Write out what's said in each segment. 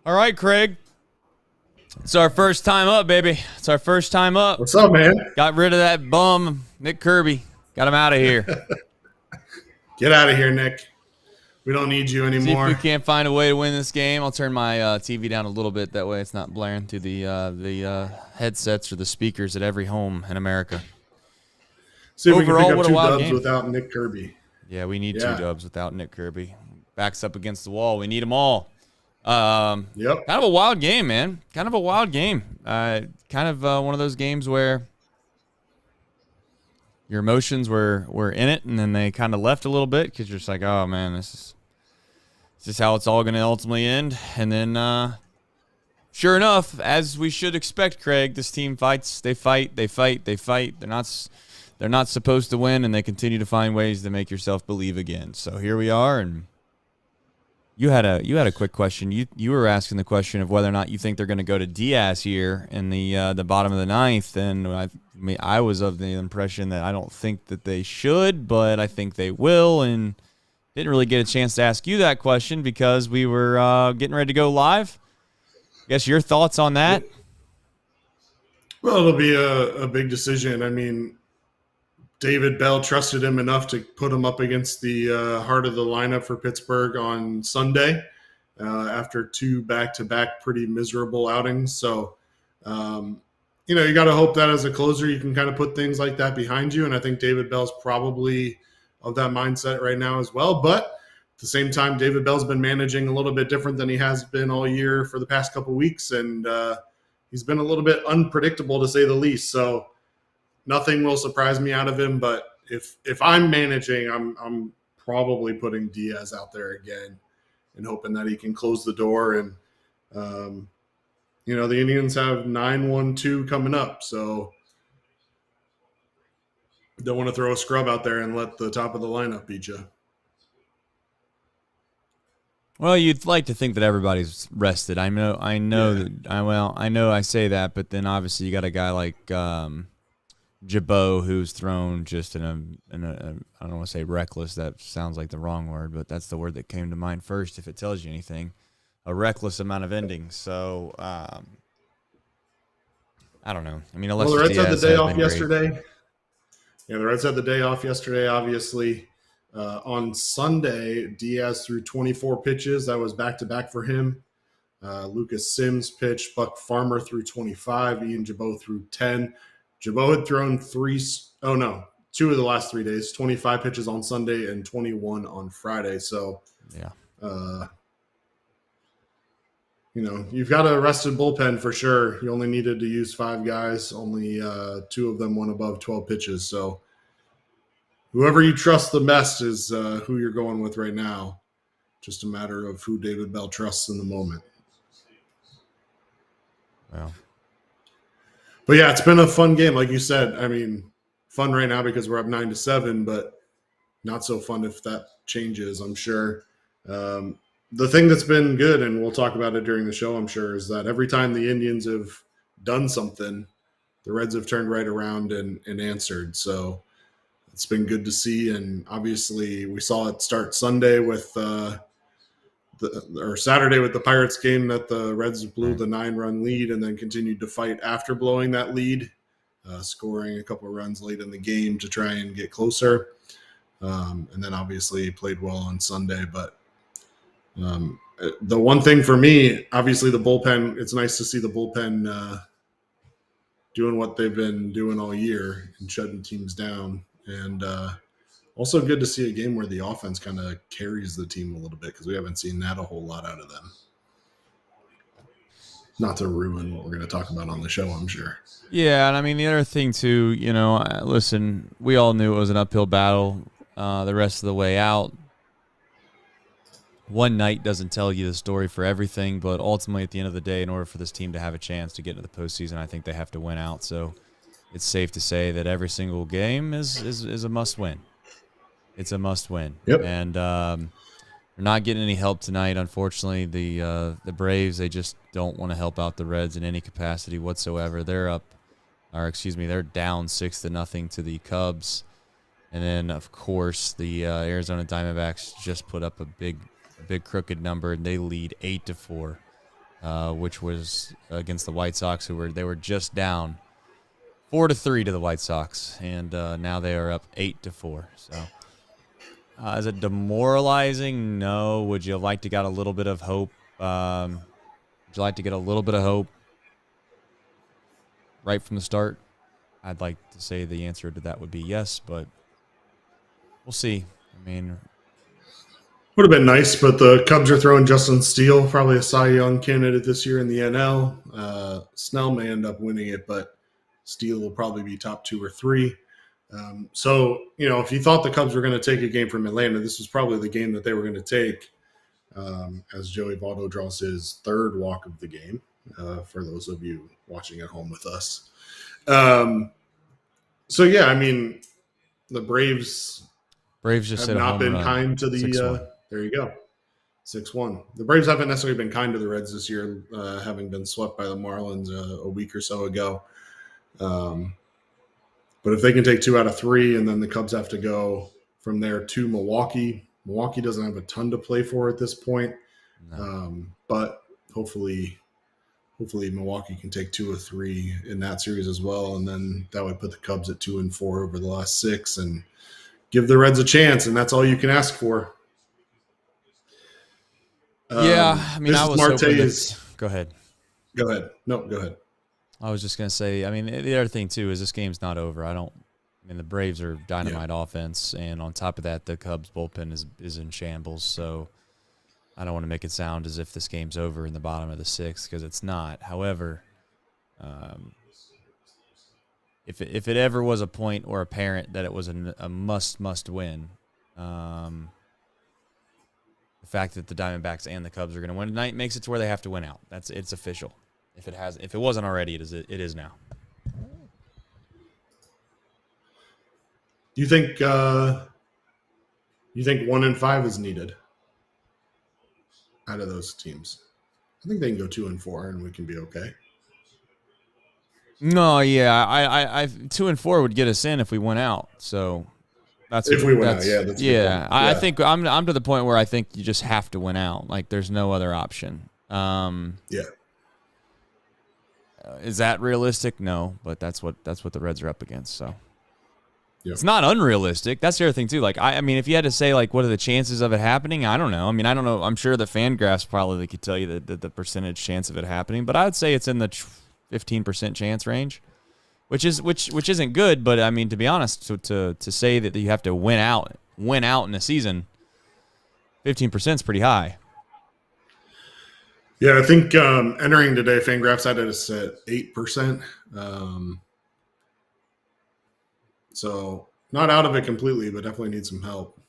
All right, Craig. It's our first time up, baby. It's our first time up. What's up, man? Got rid of that bum, Nick Kirby. Got him out of here. Get out of here, Nick. We don't need you See if anymore. we can't find a way to win this game. I'll turn my TV down a little bit. That way it's not blaring through the headsets or the speakers at every home in America. See if Overall, we what can a pick up 2 wild dubs game. without Nick Kirby. Yeah, we need 2 dubs without Nick Kirby. Backs up against the wall. We need them all. Kind of a wild game, man. Kind of a wild game. Kind of one of those games where your emotions were in it, and then they kind of left a little bit because you're just like, oh, man, this is how it's all going to ultimately end. And then, sure enough, as we should expect, Craig, this team fights. They fight. They fight. They fight. They're not supposed to win, and they continue to find ways to make yourself believe again. So here we are, and you had a quick question. You were asking the question of whether or not you think they're going to go to Diaz here in the bottom of the 9th, and I was of the impression that I don't think that they should, but I think they will, and didn't really get a chance to ask you that question because we were getting ready to go live. I guess your thoughts on that? Well, it'll be a big decision. I mean, David Bell trusted him enough to put him up against the heart of the lineup for Pittsburgh on Sunday after 2 back-to-back pretty miserable outings. So, you got to hope that as a closer you can kind of put things like that behind you. And I think David Bell's probably of that mindset right now as well. But at the same time, David Bell's been managing a little bit different than he has been all year for the past couple of weeks. And he's been a little bit unpredictable, to say the least. So nothing will surprise me out of him. But if I'm managing, I'm probably putting Diaz out there again and hoping that he can close the door. And, the Indians have 9-1-2 coming up. So don't want to throw a scrub out there and let the top of the lineup beat you. Well, you'd like to think that everybody's rested. I know I say that, but then obviously you got a guy like Jabot who's thrown just in a I don't want to say reckless. That sounds like the wrong word, but that's the word that came to mind first. If it tells you anything, a reckless amount of innings. So I don't know. I mean, unless the Reds Diaz had the day off great. yesterday. Yeah, the Reds had the day off yesterday, obviously. On Sunday, Diaz threw 24 pitches. That was back-to-back for him. Lucas Sims pitched. Buck Farmer threw 25. Ian Jabot threw 10. Jabot had thrown 2 of the last 3 days, 25 pitches on Sunday and 21 on Friday. So, yeah. You've got a rested bullpen for sure. You only needed to use 5 guys. Only 2 of them went above 12 pitches. So whoever you trust the best is who you're going with right now. Just a matter of who David Bell trusts in the moment. Well. But, yeah, it's been a fun game. Like you said, I mean, fun right now because we're up 9-7, but not so fun if that changes, I'm sure. The thing that's been good, and we'll talk about it during the show, I'm sure, is that every time the Indians have done something, the Reds have turned right around and answered. So it's been good to see. And obviously we saw it start Sunday with Saturday with the Pirates game that the Reds blew the 9-run lead and then continued to fight after blowing that lead, scoring a couple of runs late in the game to try and get closer. And then obviously played well on Sunday, but the one thing for me, obviously the bullpen, it's nice to see the bullpen doing what they've been doing all year and shutting teams down. And also good to see a game where the offense kind of carries the team a little bit because we haven't seen that a whole lot out of them. Not to ruin what we're going to talk about on the show, I'm sure. Yeah, and I mean, the other thing too, listen, we all knew it was an uphill battle the rest of the way out. One night doesn't tell you the story for everything, but ultimately at the end of the day, in order for this team to have a chance to get into the postseason, I think they have to win out. So it's safe to say that every single game is a must-win. It's a must-win. Yep. And we're not getting any help tonight, unfortunately. The Braves, they just don't want to help out the Reds in any capacity whatsoever. They're down 6-0 to the Cubs. And then, of course, the Arizona Diamondbacks just put up a big crooked number, and they lead 8-4 which was against the White Sox, they were just down 4-3 to the White Sox, and now they are up 8-4. So, is it demoralizing? No. Would you like to get a little bit of hope? Would you like to get a little bit of hope right from the start? I'd like to say the answer to that would be yes, but we'll see. I mean, would have been nice, but the Cubs are throwing Justin Steele, probably a Cy Young candidate this year in the NL. Snell may end up winning it, but Steele will probably be top 2 or 3. So, if you thought the Cubs were going to take a game from Atlanta, this was probably the game that they were going to take, as Joey Votto draws his 3rd walk of the game, for those of you watching at home with us. So, yeah, I mean, the Braves just have not been kind to the there you go. 6-1. The Braves haven't necessarily been kind to the Reds this year, having been swept by the Marlins a week or so ago. But if they can take 2 out of 3, and then the Cubs have to go from there to Milwaukee. Milwaukee doesn't have a ton to play for at this point. No. But hopefully Milwaukee can take 2 or 3 in that series as well. And then that would put the Cubs at 2-4 over the last 6 and give the Reds a chance. And that's all you can ask for. Yeah, I mean, I was hoping Go ahead. Go ahead. No, go ahead. I was just going to say, I mean, the other thing, too, is this game's not over. The Braves are dynamite offense, and on top of that, the Cubs bullpen is in shambles. So I don't want to make it sound as if this game's over in the bottom of the 6th, because it's not. However, if it ever was a point or apparent that it was a must win, the fact that the Diamondbacks and the Cubs are going to win tonight makes it to where they have to win out. It's official. If it wasn't already, it is now. Do you think 1-5 is needed out of those teams? I think they can go 2-4 and we can be okay. No, yeah, I 2-4 would get us in if we went out. So that's if we went out, yeah. That's yeah. I think I'm to the point where I think you just have to win out. Like there's no other option. Yeah. Is that realistic? No, but that's what the Reds are up against. So yep. It's not unrealistic. That's the other thing too. Like I mean, if you had to say like what are the chances of it happening, I don't know. I mean, I don't know. I'm sure the FanGraphs probably could tell you the percentage chance of it happening, but I would say it's in the 15% chance range, which isn't good. But I mean, to be honest, to say that you have to win out in a season, 15% is pretty high. Yeah, I think entering today, FanGraphs had us at 8%. So not out of it completely, but definitely need some help.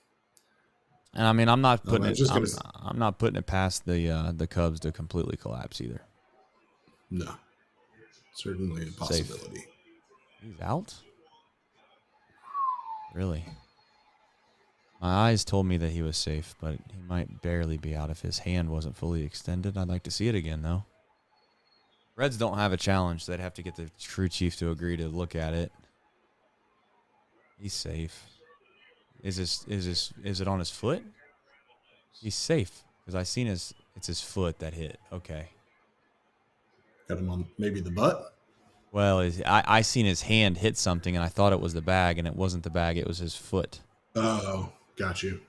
And I mean, I'm not putting it past the Cubs to completely collapse either. No, certainly a possibility. Safe. He's out? Really? My eyes told me that he was safe, but he might barely be out if his hand wasn't fully extended. I'd like to see it again, though. Reds don't have a challenge. They'd have to get the crew chief to agree to look at it. He's safe. Is it on his foot? He's safe because it's his foot that hit. Okay. Got him on maybe the butt. Well, I seen his hand hit something and I thought it was the bag, and it wasn't the bag. It was his foot. Oh, got you.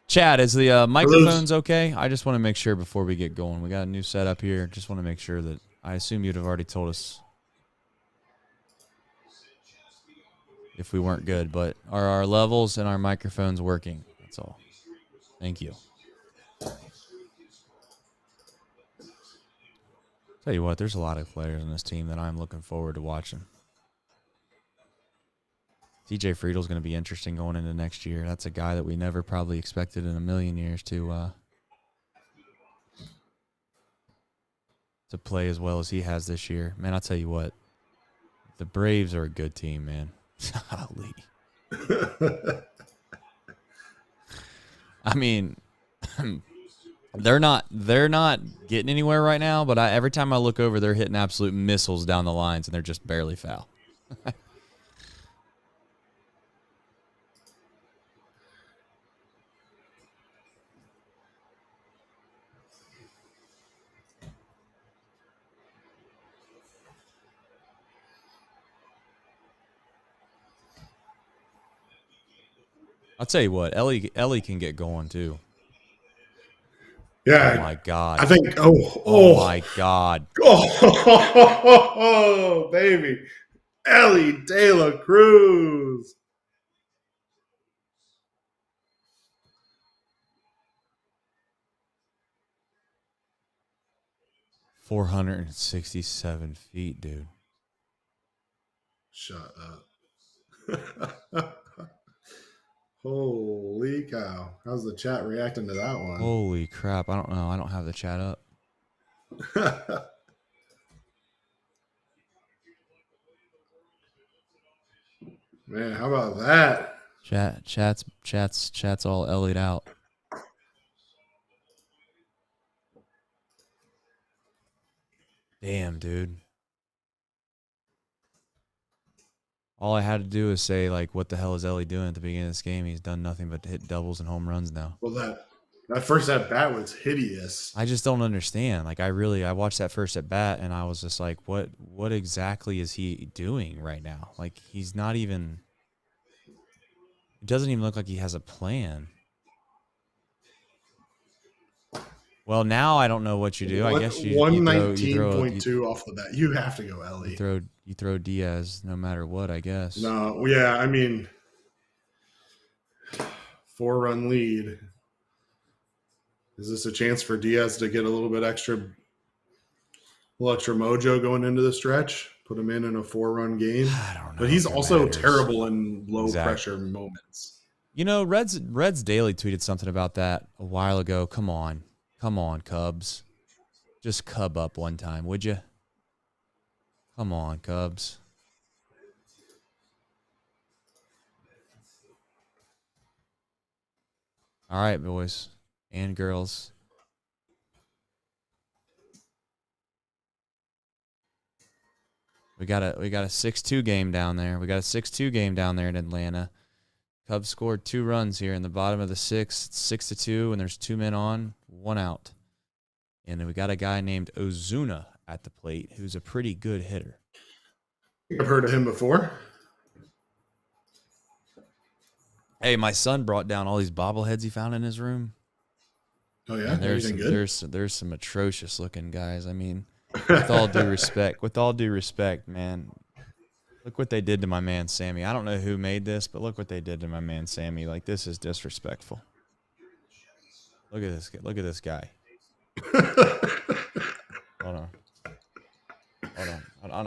Chad, is the microphones okay? I just want to make sure before we get going. We got a new setup here. Just want to make sure that I assume you'd have already told us if we weren't good, but are our levels and our microphones working? That's all. Thank you. Tell you what, there's a lot of players on this team that I'm looking forward to watching. TJ Friedel's going to be interesting going into next year. That's a guy that we never probably expected in a million years to play as well as he has this year. Man, I'll tell you what, the Braves are a good team, man. Golly. I mean, they're not getting anywhere right now, but every time I look over, they're hitting absolute missiles down the lines, and they're just barely foul. I'll tell you what, Ellie can get going too. Yeah, Oh my God. I think. Oh my God. Oh, baby, Ellie De La Cruz. 467 feet, dude. Shut up. Holy cow. How's the chat reacting to that one? Holy crap. I don't know. I don't have the chat up. Man, how about that? Chat's all Ellie'd out. Damn, dude. All I had to do is say, like, what the hell is Ellie doing at the beginning of this game? He's done nothing but hit doubles and home runs now. Well, that first at bat was hideous. I just don't understand. Like, I watched that first at bat and I was just like, what exactly is he doing right now? Like, he's not even, it doesn't even look like he has a plan. Well, now I don't know what you do. I guess you throw 119.2 off the bat. You have to go Ellie. You throw Diaz no matter what, I guess. No, yeah, I mean, 4-run lead. Is this a chance for Diaz to get a little extra mojo going into the stretch? Put him in a 4-run game. I don't know. But he's also terrible in low pressure moments. You know, Reds Daily tweeted something about that a while ago. Come on, Cubs. Just cub up one time, would you? Come on, Cubs. All right, boys and girls. We got a 6-2 game down there. We got a 6-2 game down there in Atlanta. Cubs scored 2 runs here in the bottom of the 6th. It's 6-2, and there's 2 men on, 1 out. And then we got a guy named Ozuna at the plate who's a pretty good hitter. I've heard of him before. Hey, my son brought down all these bobbleheads he found in his room. Oh yeah, and there's some atrocious looking guys. I mean, with all due respect, man. Look what they did to my man Sammy. I don't know who made this, but look what they did to my man Sammy. Like, this is disrespectful. Look at this. Look at this guy. Hold on.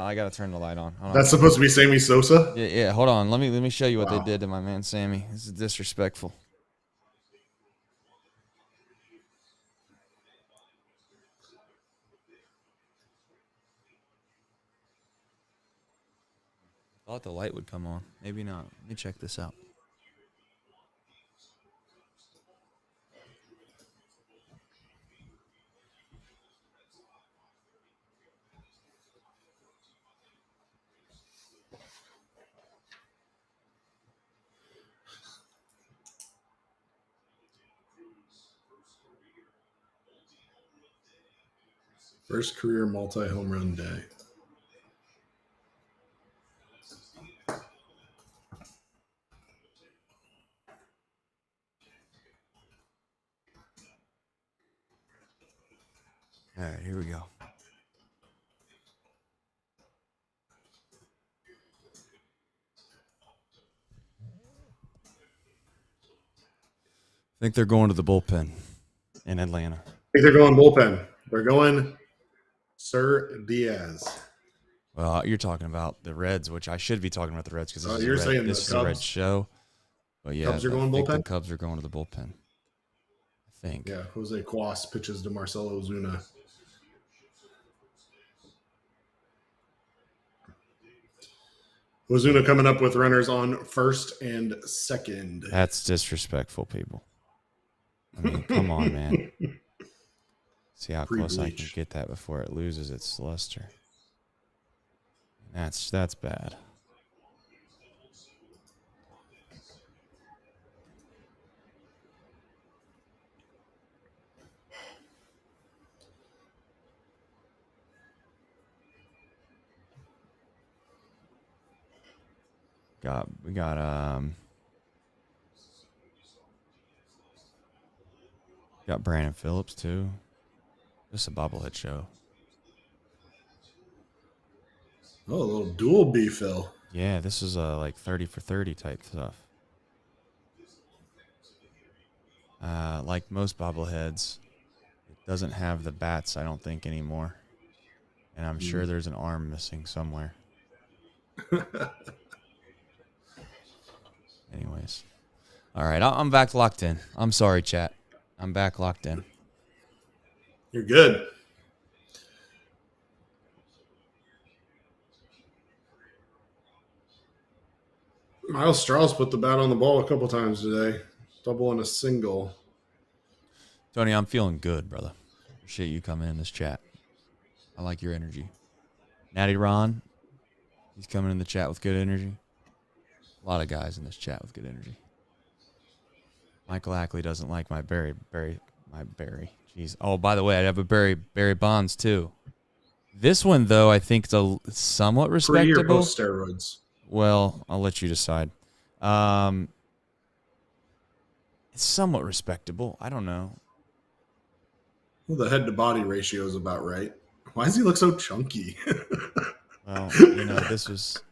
I gotta turn the light on. That's supposed to be Sammy Sosa? Yeah. Hold on. Let me show you what they did to my man Sammy. This is disrespectful. I thought the light would come on. Maybe not. Let me check this out. First career multi-home run day. All right, here we go. I think they're going to the bullpen in Atlanta. I think they're going bullpen. They're going Sir Diaz. Well, you're talking about the Reds, which I should be talking about the Reds because this is a Reds show. But yeah, Cubs are going bullpen? The Cubs are going to the bullpen. I think. Yeah, Jose Cuas pitches to Marcelo Ozuna. Ozuna coming up with runners on first and second. That's disrespectful, people. I mean, come on, man. See how close I can get that before it loses its luster. That's bad. We got Got Brandon Phillips, too. Just a bobblehead show. Oh, a little dual B fill. Yeah, this is like 30 for 30 type stuff. Like most bobbleheads, it doesn't have the bats, I don't think, anymore. And I'm sure there's an arm missing somewhere. Anyways. All right, I'm back locked in. I'm sorry, chat. I'm back locked in. You're good. Miles Strauss put the bat on the ball a couple times today. Double and a single. Tony, I'm feeling good, brother. Appreciate you coming in this chat. I like your energy. Natty Ron, he's coming in the chat with good energy. A lot of guys in this chat with good energy. Michael Ackley doesn't like my berry. Jeez. Oh, by the way, I have a Barry Bonds too. This one though, I think it's somewhat respectable. Pre or post steroids? Well, I'll let you decide. It's somewhat respectable. I don't know. Well, the head to body ratio is about right. Why does he look so chunky? Well, this is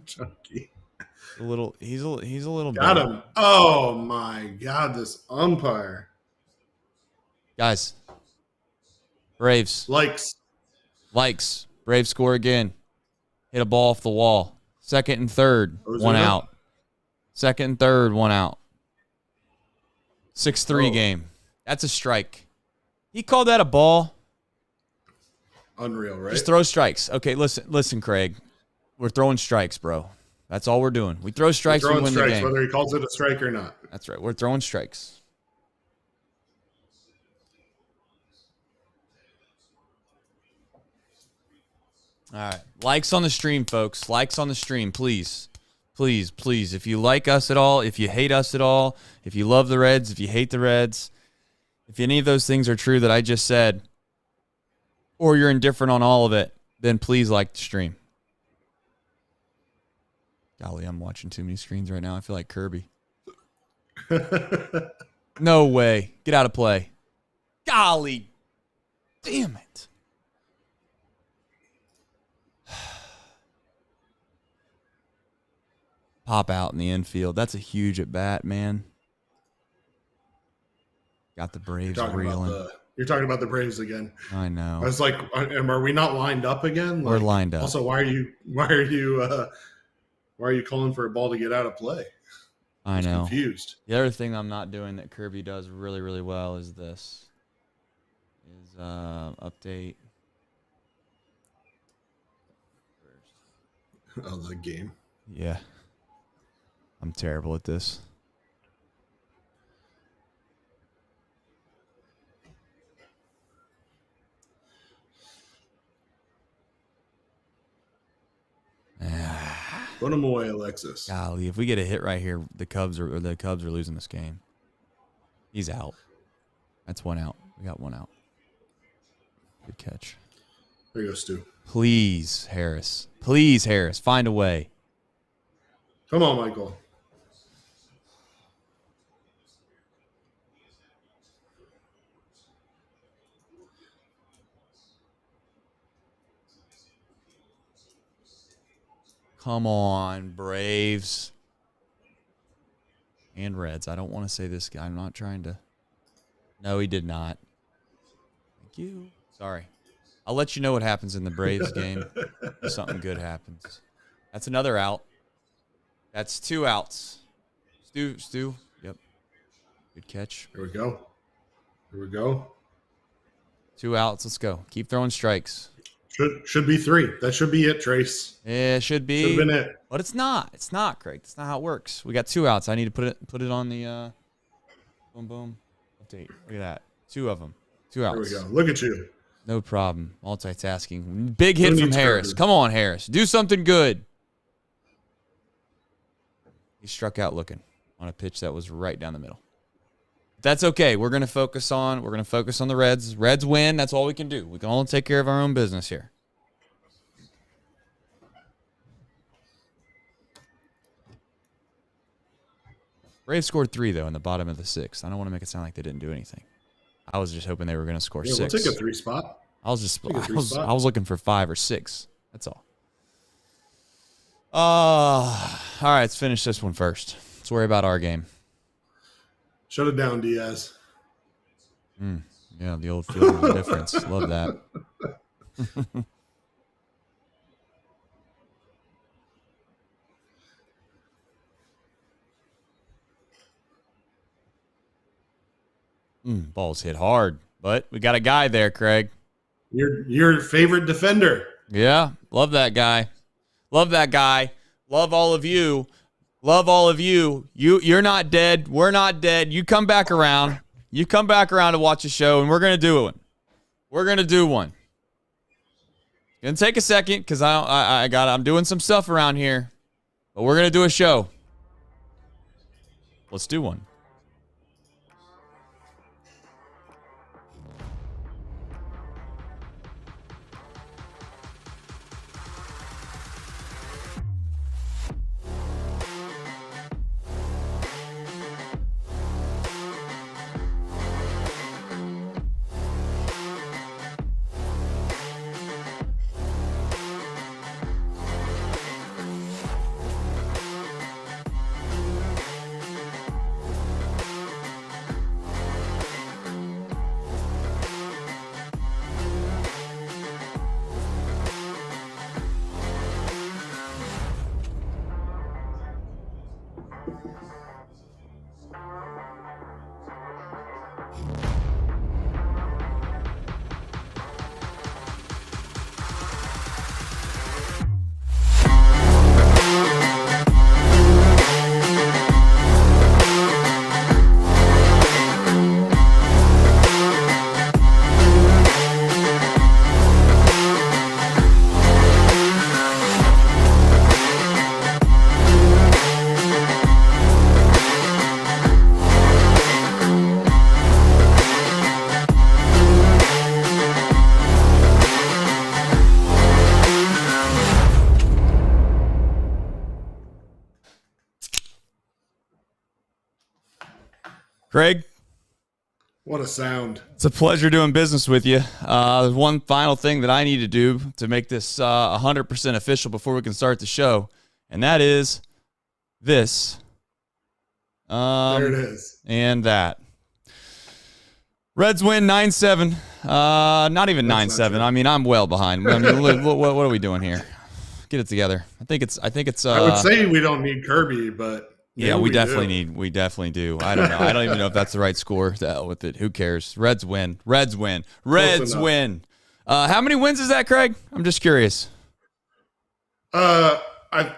chunky. a little. He's a little. Got him. Oh my God! This umpire. Guys. Braves. Likes. Braves score again. Hit a ball off the wall. Second and third. One out. Second and third. One out. 6-3 game. That's a strike. He called that a ball. Unreal, right? Just throw strikes. Okay, listen, Craig. We're throwing strikes, bro. That's all we're doing. We throw strikes, we win the game. Whether he calls it a strike or not. That's right. We're throwing strikes. All right. Likes on the stream, folks. Likes on the stream, please. Please, please. If you like us at all, if you hate us at all, if you love the Reds, if you hate the Reds, if any of those things are true that I just said, or you're indifferent on all of it, then please like the stream. Golly, I'm watching too many screens right now. I feel like Kirby. No way. Get out of play. Golly. Damn it. Pop out in the infield. That's a huge at bat, man. Got the Braves reeling. You're talking about the Braves again. I know. I was like, are we not lined up again? We're lined up. Also, why are you calling for a ball to get out of play? I know. Confused. The other thing I'm not doing that Kirby does really, really well is this. Update. Oh, the game. Yeah. I'm terrible at this. Put him away, Alexis. Golly, if we get a hit right here, the Cubs are losing this game. He's out. That's one out. We got one out. Good catch. There you go, Stu. Please, Harris. Please, Harris. Find a way. Come on, Michael. Come on, Braves. And Reds. I don't want to say this guy. I'm not trying to. No, he did not. Thank you. Sorry. I'll let you know what happens in the Braves game if something good happens. That's another out. That's 2 outs. Stu. Yep. Good catch. Here we go. 2 outs. Let's go. Keep throwing strikes. Should be 3. That should be it, Trace. Yeah, it should be. Should have been it. But it's not. It's not, Craig. That's not how it works. We got 2 outs. I need to put it on the boom boom update. Look at that. 2 of them. 2 outs. There we go. Look at you. No problem. Multitasking. Big hit from Harris. Come on, Harris. Do something good. He struck out looking on a pitch that was right down the middle. That's okay. We're gonna focus on the Reds. Reds win. That's all we can do. We can only take care of our own business here. Braves scored 3, though, in the bottom of the 6th. I don't want to make it sound like they didn't do anything. I was just hoping they were going to score 6. We'll take a 3 spot. I was looking for 5 or 6. That's all. All right, let's finish this one first. Let's worry about our game. Shut it down, Diaz. Yeah, the old field goal difference. Love that. Balls hit hard, but we got a guy there, Craig. Your favorite defender. Yeah, love that guy. Love that guy. Love all of you. Love all of you. You're not dead. We're not dead. You come back around. You come back around to watch a show, and we're gonna do it. We're gonna do one. Gonna take a second because I'm doing some stuff around here, but we're gonna do a show. Let's do one. Craig, what a sound. It's a pleasure doing business with you. There's one final thing that I need to do to make this 100% official before we can start the show, and that is this. There it is. And that. Reds win 9-7. Not even 9-7. I mean, I'm well behind. I mean, what are we doing here? Get it together. I think it's. I would say we don't need Kirby, but yeah, we definitely do. I don't know. I don't even know if that's the right score. To hell with it. Who cares? Reds win. Reds win. Reds win. How many wins is that, Craig? I'm just curious. I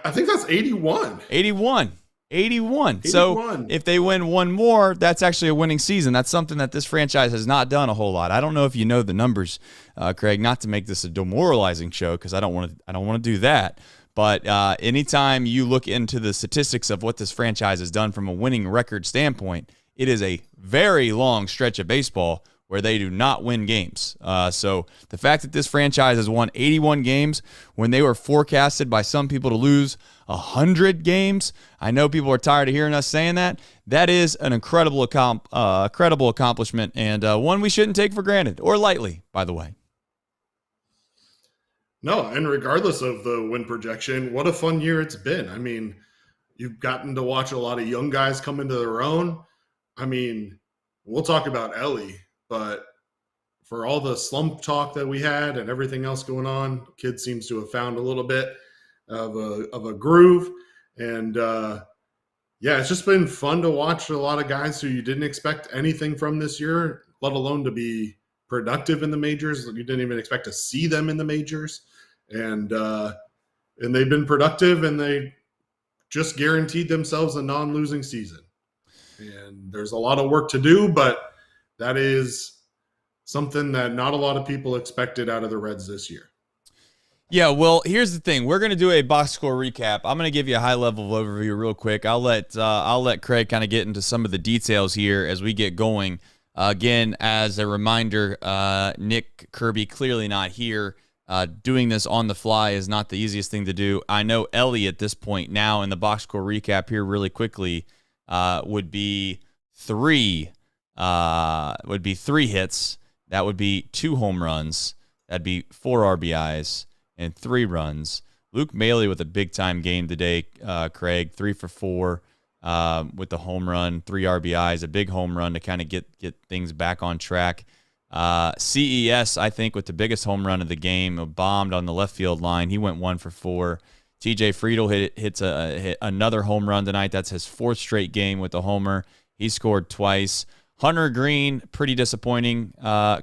think that's 81. 81. So if they win one more, that's actually a winning season. That's something that this franchise has not done a whole lot. I don't know if you know the numbers, Craig. Not to make this a demoralizing show because I don't want to do that. But anytime you look into the statistics of what this franchise has done from a winning record standpoint, it is a very long stretch of baseball where they do not win games. So the fact that this franchise has won 81 games when they were forecasted by some people to lose 100 games, I know people are tired of hearing us saying that. That is an incredible accomplishment and one we shouldn't take for granted or lightly, by the way. No, and regardless of the win projection, what a fun year it's been. I mean, you've gotten to watch a lot of young guys come into their own. I mean, we'll talk about Ellie, but for all the slump talk that we had and everything else going on, kid seems to have found a little bit of a groove. And yeah, it's just been fun to watch a lot of guys who you didn't expect anything from this year, let alone to be productive in the majors. You didn't even expect to see them in the majors. And they've been productive, and they just guaranteed themselves a non-losing season. And there's a lot of work to do, but that is something that not a lot of people expected out of the Reds this year. Yeah, well, here's the thing. We're going to do a box score recap. I'm going to give you a high-level overview real quick. I'll let Craig kind of get into some of the details here as we get going. Again, as a reminder, Nick Kirby clearly not here. Doing this on the fly is not the easiest thing to do. I know Ellie at this point now in the box score recap here really quickly would be three hits. That would be 2 home runs. That'd be 4 RBIs and 3 runs. Luke Maile with a big-time game today, Craig, 3 for 4 with the home run, 3 RBIs, a big home run to kind of get things back on track. CES, I think, with the biggest home run of the game, bombed on the left field line. He went 1 for 4. TJ Friedel hit another home run tonight. That's his 4th straight game with a homer. He scored twice. Hunter Green, pretty disappointing.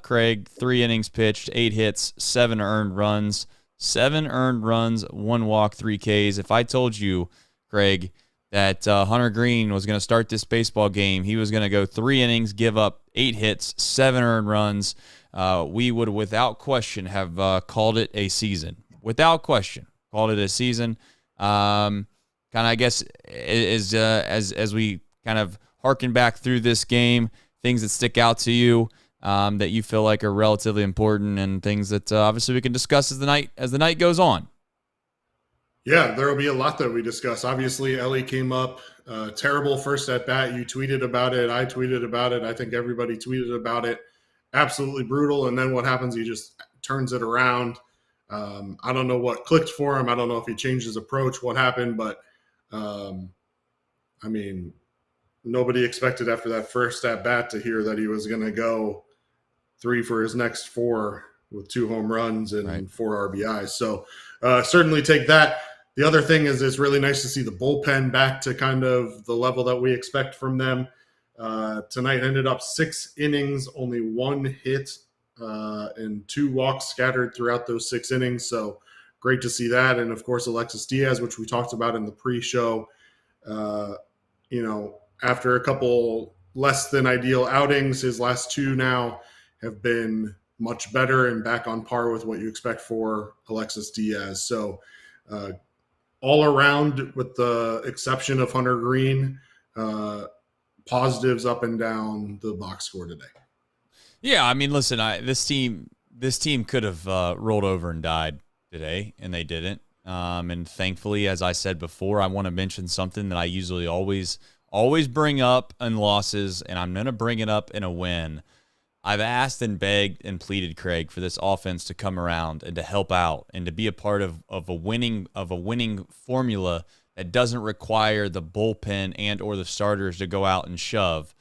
Craig, 3 innings pitched, 8 hits, 7 earned runs. 7 earned runs, 1 walk, 3 Ks. If I told you, Craig, that Hunter Green was going to start this baseball game, he was going to go 3 innings, give up 8 hits, 7 earned runs, we would without question have called it a season. Without question, called it a season. Kind of, I guess, as we kind of harken back through this game, things that stick out to you that you feel like are relatively important, and things that obviously we can discuss as the night goes on. Yeah, there will be a lot that we discuss. Obviously, Ellie came up terrible first at bat. You tweeted about it. I tweeted about it. I think everybody tweeted about it. Absolutely brutal. And then what happens? He just turns it around. I don't know what clicked for him. I don't know if he changed his approach, what happened, but I mean, nobody expected after that first at bat to hear that he was going to go 3 for his next 4 with 2 home runs and 4 RBIs. So certainly take that. The other thing is it's really nice to see the bullpen back to kind of the level that we expect from them. Tonight ended up 6 innings, only 1 hit, and 2 walks scattered throughout those 6 innings. So great to see that. And of course, Alexis Diaz, which we talked about in the pre-show, after a couple less than ideal outings, his last 2 now have been much better and back on par with what you expect for Alexis Diaz. So all around, with the exception of Hunter Green, positives up and down the box score today. Yeah, I mean, listen, this team could have rolled over and died today, and they didn't. And thankfully, as I said before, I want to mention something that I usually always bring up in losses, and I'm going to bring it up in a win. I've asked and begged and pleaded, Craig, for this offense to come around and to help out and to be a part of a winning formula that doesn't require the bullpen and or the starters to go out and shove.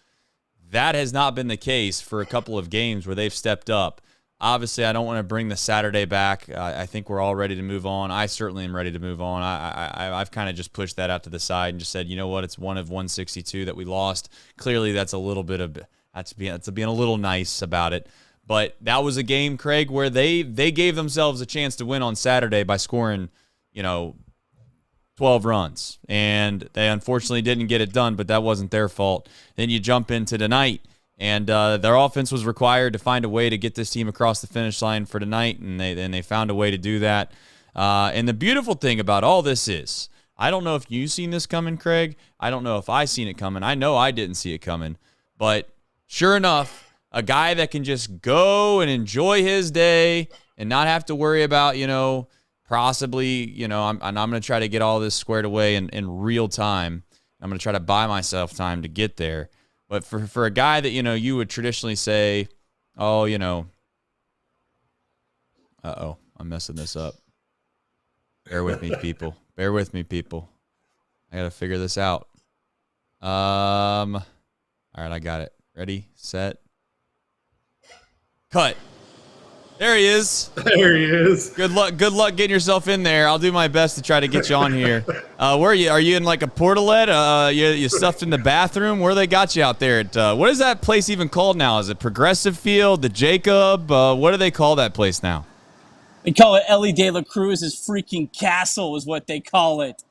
That has not been the case for a couple of games where they've stepped up. Obviously, I don't want to bring the Saturday back. I think we're all ready to move on. I certainly am ready to move on. I've kind of just pushed that out to the side and just said, you know what, it's 1 of 162 that we lost. Clearly, that's a little bit of that's being a little nice about it. But that was a game, Craig, where they gave themselves a chance to win on Saturday by scoring, 12 runs. And they unfortunately didn't get it done, but that wasn't their fault. Then you jump into tonight, and their offense was required to find a way to get this team across the finish line for tonight, and they found a way to do that. And the beautiful thing about all this is, I don't know if you've seen this coming, Craig. I don't know if I seen it coming. I know I didn't see it coming. But sure enough, a guy that can just go and enjoy his day and not have to worry about, possibly, I'm going to try to get all this squared away in real time. I'm going to try to buy myself time to get there. But for a guy that, you would traditionally say, oh, I'm messing this up. Bear with me, people. Bear with me, people. I got to figure this out. All right, I got it. Ready, set, cut. There he is. There he is. Good luck getting yourself in there. I'll do my best to try to get you on here. Where are you? Are you in like a portalette? You stuffed in the bathroom? Where they got you out there? What is that place even called now? Is it Progressive Field, the Jacob? What do they call that place now? They call it Ellie De La Cruz's freaking castle is what they call it.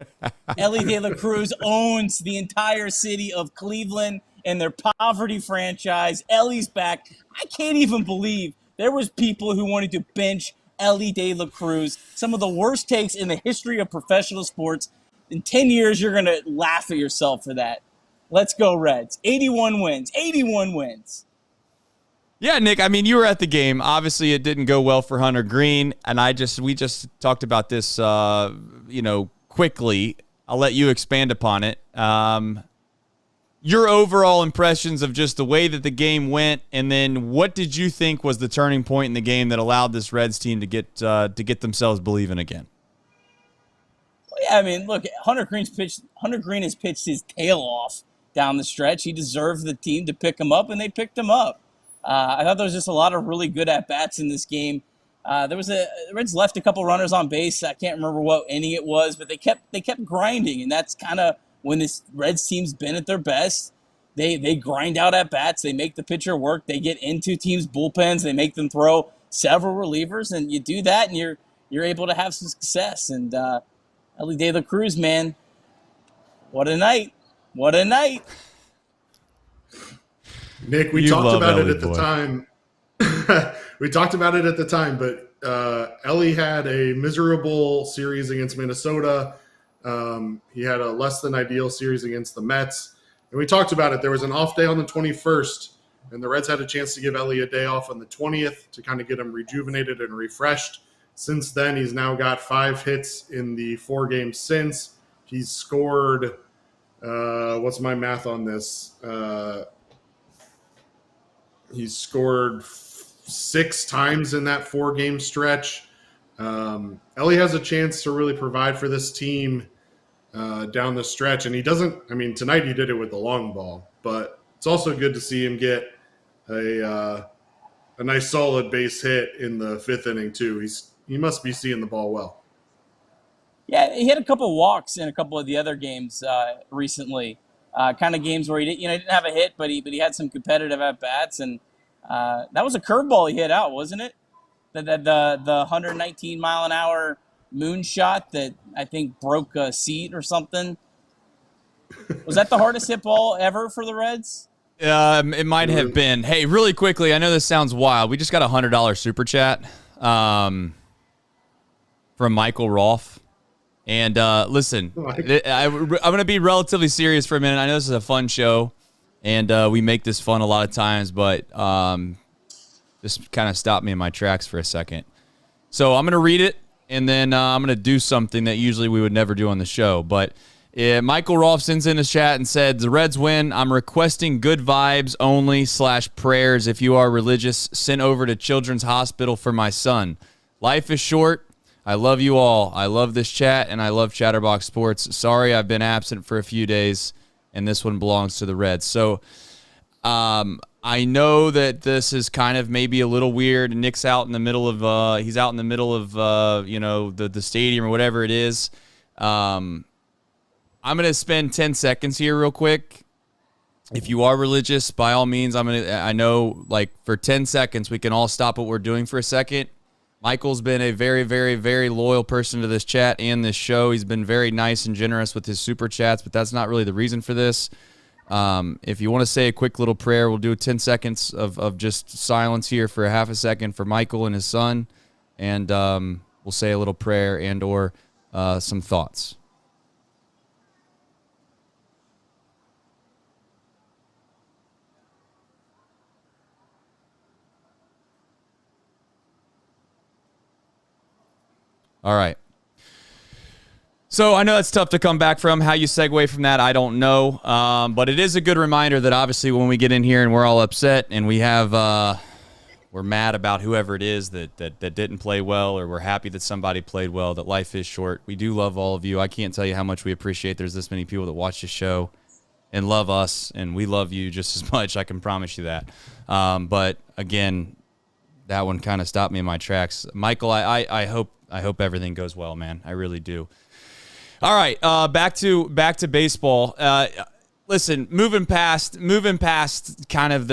Ellie De La Cruz owns the entire city of Cleveland and their poverty franchise. Ellie's back. I can't even believe there was people who wanted to bench Ellie De La Cruz. Some of the worst takes in the history of professional sports. In 10 years, you're going to laugh at yourself for that. Let's go Reds. 81 wins. 81 wins. Yeah, Nick, I mean, you were at the game. Obviously, it didn't go well for Hunter Green, and we just talked about this, quickly. I'll let you expand upon it. your overall impressions of just the way that the game went, and then what did you think was the turning point in the game that allowed this Reds team to get themselves believing again? Well, yeah, I mean, look, Hunter Green has pitched his tail off down the stretch. He deserved the team to pick him up, and they picked him up. I thought there was just a lot of really good at-bats in this game. The Reds left a couple runners on base. I can't remember what inning it was, but they kept grinding, and that's kind of when this Reds team's been at their best. They grind out at-bats. They make the pitcher work. They get into teams' bullpens. They make them throw several relievers, and you do that, and you're able to have some success. And Elly De La Cruz, man, what a night. What a night. Nick, we talked about it at the time. We talked about it at the time, but Elly had a miserable series against Minnesota. He had a less than ideal series against the Mets. And we talked about it. There was an off day on the 21st, and the Reds had a chance to give Elly a day off on the 20th to kind of get him rejuvenated and refreshed. Since then, he's now got 5 hits in the 4 games since. He's scored, what's my math on this? He's scored 6 times in that 4-game stretch. Elly has a chance to really provide for this team down the stretch, and he doesn't. I mean, tonight he did it with the long ball, but it's also good to see him get a nice solid base hit in the 5th inning too. He must be seeing the ball well. Yeah, he had a couple walks in a couple of the other games recently. Kind of games where he didn't have a hit, but he had some competitive at bats, and that was a curveball he hit out, wasn't it? The 119 mile an hour moonshot that I think broke a seat or something. Was that the hardest hit ball ever for the Reds? It might have been. Hey, really quickly, I know this sounds wild. We just got a $100 super chat from Michael Rolfe. And listen, I'm going to be relatively serious for a minute. I know this is a fun show, and we make this fun a lot of times, but just kind of stopped me in my tracks for a second. So I'm going to read it, and then I'm going to do something that usually we would never do on the show. But Michael Rolfe sends in his chat and said, the Reds win. I'm requesting good vibes only / prayers. If you are religious, send over to Children's Hospital for my son. Life is short. I love you all. I love this chat, and I love Chatterbox Sports. Sorry I've been absent for a few days, and this one belongs to the Reds. So I know that this is kind of maybe a little weird. Nick's out in the middle of the stadium or whatever it is. I'm going to spend 10 seconds here real quick. If you are religious, by all means, I know, like, for 10 seconds, we can all stop what we're doing for a second. Michael's been a very, very, very loyal person to this chat and this show. He's been very nice and generous with his super chats, but that's not really the reason for this. If you want to say a quick little prayer, we'll do 10 seconds of just silence here for a half a second for Michael and his son, and we'll say a little prayer and or some thoughts. All right. So I know that's tough to come back from. How you segue from that, I don't know. But it is a good reminder that obviously when we get in here and we're all upset and we're mad about whoever it is that didn't play well, or we're happy that somebody played well, that life is short. We do love all of you. I can't tell you how much we appreciate there's this many people that watch this show and love us, and we love you just as much. I can promise you that. But again, that one kind of stopped me in my tracks. Michael, I hope everything goes well, man. I really do. All right, back to baseball. Listen, moving past kind of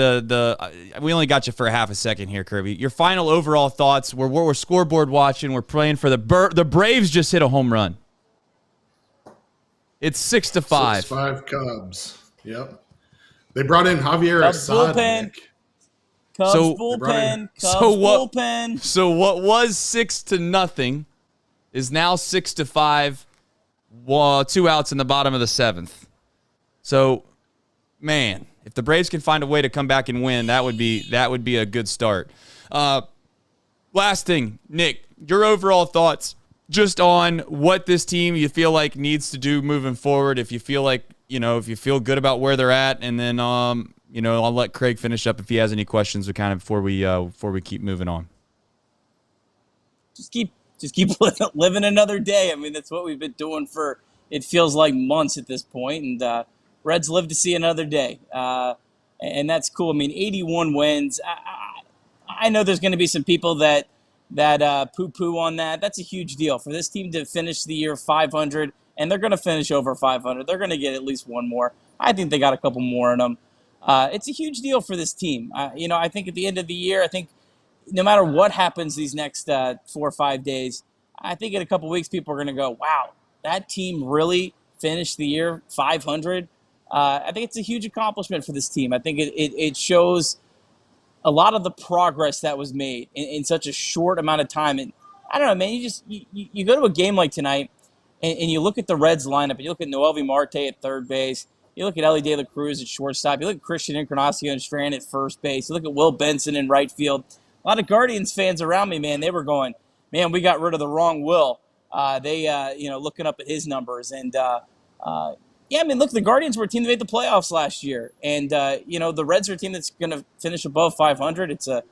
we only got you for a half a second here, Kirby. Your final overall thoughts. We're scoreboard watching. We're praying for the Braves just hit a home run. It's 6-5. 6-5 Cubs. Yep. They brought in Javier Assad. Cubs bullpen. So what was 6-0 is now 6-5. 2 outs in the bottom of the 7th. So, man, if the Braves can find a way to come back and win, that would be a good start. Last thing, Nick, your overall thoughts just on what this team you feel like needs to do moving forward. If you feel like if you feel good about where they're at, and then I'll let Craig finish up if he has any questions kind of before we keep moving on. Just keep living another day. I mean, that's what we've been doing for, it feels like, months at this point, and Reds live to see another day, and that's cool. I mean, 81 wins. I know there's going to be some people that poo-poo on that. That's a huge deal for this team to finish the year 500, and they're going to finish over 500. They're going to get at least one more. I think they got a couple more in them. It's a huge deal for this team. I think at the end of the year, I think no matter what happens these next 4 or 5 days, I think in a couple weeks people are going to go, wow, that team really finished the year 500. I think it's a huge accomplishment for this team. I think it shows a lot of the progress that was made in such a short amount of time. And I don't know, man, you go to a game like tonight and you look at the Reds lineup, and you look at Noelvi Marte at third base, you look at Ellie De La Cruz at shortstop, you look at Christian Encarnacion and Strand at first base, you look at Will Benson in right field. A lot of Guardians fans around me, man, they were going, man, we got rid of the wrong Will. Looking up at his numbers. And, yeah, I mean, look, the Guardians were a team that made the playoffs last year. And, the Reds are a team that's going to finish above 500. It's a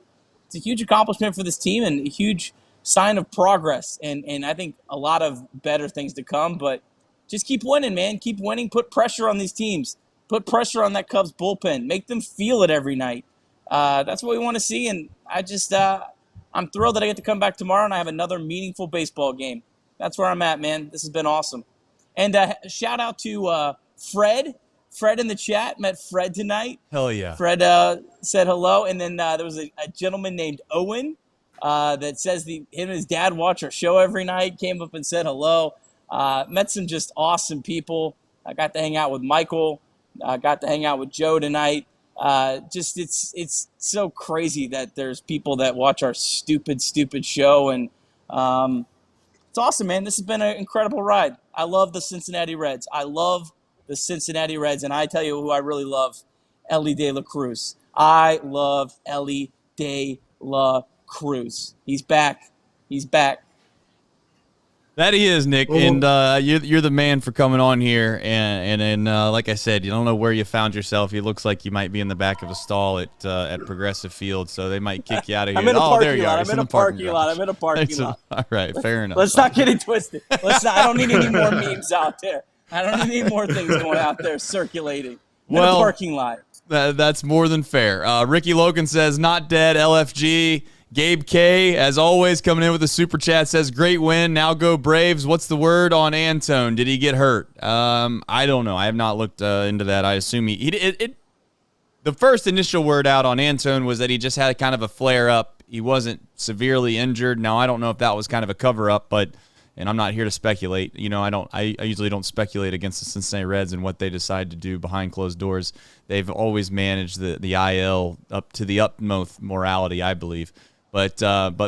huge accomplishment for this team and a huge sign of progress. And I think a lot of better things to come. But just keep winning, man. Keep winning. Put pressure on these teams. Put pressure on that Cubs bullpen. Make them feel it every night. That's what we want to see. And I'm thrilled that I get to come back tomorrow and I have another meaningful baseball game. That's where I'm at, man. This has been awesome. And shout out to Fred. Fred in the chat. Met Fred tonight. Hell yeah. Fred said hello. And then there was a gentleman named Owen that says him and his dad watch our show every night. Came up and said hello. Met some just awesome people. I got to hang out with Michael. I got to hang out with Joe tonight. It's so crazy that there's people that watch our stupid show. And it's awesome, man. This has been an incredible ride. I love the Cincinnati Reds. And I tell you who I really love, Ellie De La Cruz. I love Ellie De La Cruz. He's back. That he is, Nick, and you're the man for coming on here. And like I said, you don't know where you found yourself. He looks like you might be in the back of a stall at Progressive Field, so they might kick you out of here. I'm in a parking lot. I'm in a parking lot. All right, fair enough. Let's not get it twisted. I don't need any more memes out there. I don't need any more things going out there circulating. In a parking lot. That's more than fair. Ricky Logan says, not dead, LFG. Gabe K, as always, coming in with a super chat, says, great win. Now go Braves. What's the word on Antone? Did he get hurt? I don't know. I have not looked into that. I assume the first initial word out on Antone was that he just had kind of a flare-up. He wasn't severely injured. Now, I don't know if that was kind of a cover-up, and I'm not here to speculate. I usually don't speculate against the Cincinnati Reds and what they decide to do behind closed doors. They've always managed the IL up to the utmost morality, I believe. But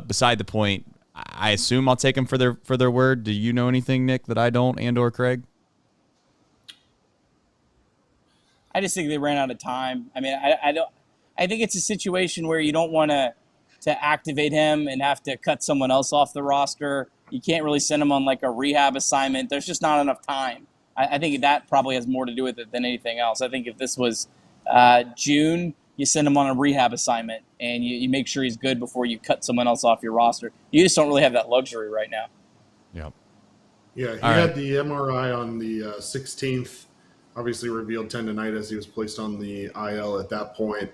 beside the point, I assume I'll take them for their word. Do you know anything, Nick, that I don't, and/or Craig? I just think they ran out of time. I mean, I don't. I think it's a situation where you don't want to activate him and have to cut someone else off the roster. You can't really send him on like a rehab assignment. There's just not enough time. I think that probably has more to do with it than anything else. I think if this was June, you send him on a rehab assignment and you make sure he's good before you cut someone else off your roster. You just don't really have that luxury right now. Yep. Yeah, he had the MRI on the 16th, obviously revealed tendonitis. He was placed on the IL at that point.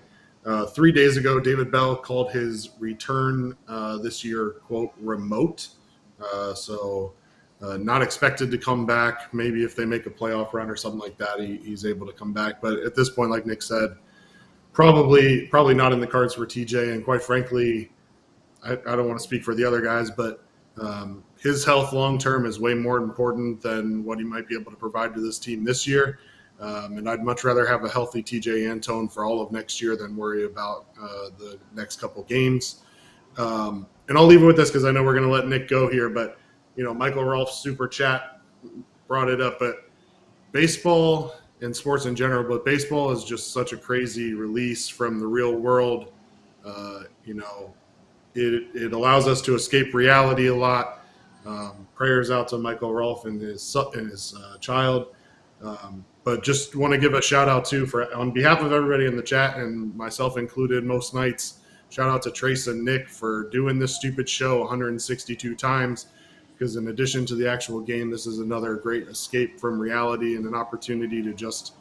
3 days ago, David Bell called his return this year, quote, remote. So not expected to come back. Maybe if they make a playoff run or something like that, he's able to come back. But at this point, like Nick said, probably not in the cards for TJ. And quite frankly, I don't want to speak for the other guys, but his health long-term is way more important than what he might be able to provide to this team this year. And I'd much rather have a healthy TJ Antone for all of next year than worry about the next couple games. And I'll leave it with this because I know we're going to let Nick go here, but Michael Rolfe's super chat brought it up, but baseball and sports in general, but baseball is just such a crazy release from the real world. It allows us to escape reality a lot. Prayers out to Michael Rolfe and his child. But just want to give a shout out too on behalf of everybody in the chat and myself included most nights. Shout out to Trace and Nick for doing this stupid show 162 times. Because in addition to the actual game, this is another great escape from reality and an opportunity to just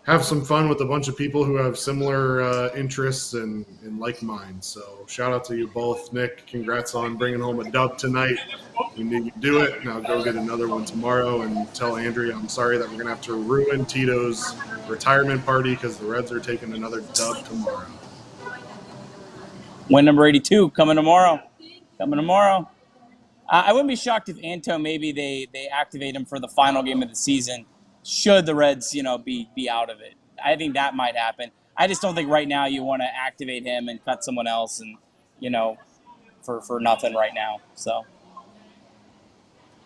have some fun with a bunch of people who have similar interests and like minds. So shout out to you both. Nick, congrats on bringing home a dub tonight. We knew you'd do it. Now go get another one tomorrow and tell Andrea I'm sorry that we're going to have to ruin Tito's retirement party because the Reds are taking another dub tomorrow. Win number 82 coming tomorrow. I wouldn't be shocked if Anto, maybe they activate him for the final game of the season should the Reds, be out of it. I think that might happen. I just don't think right now you want to activate him and cut someone else and, for nothing right now. So.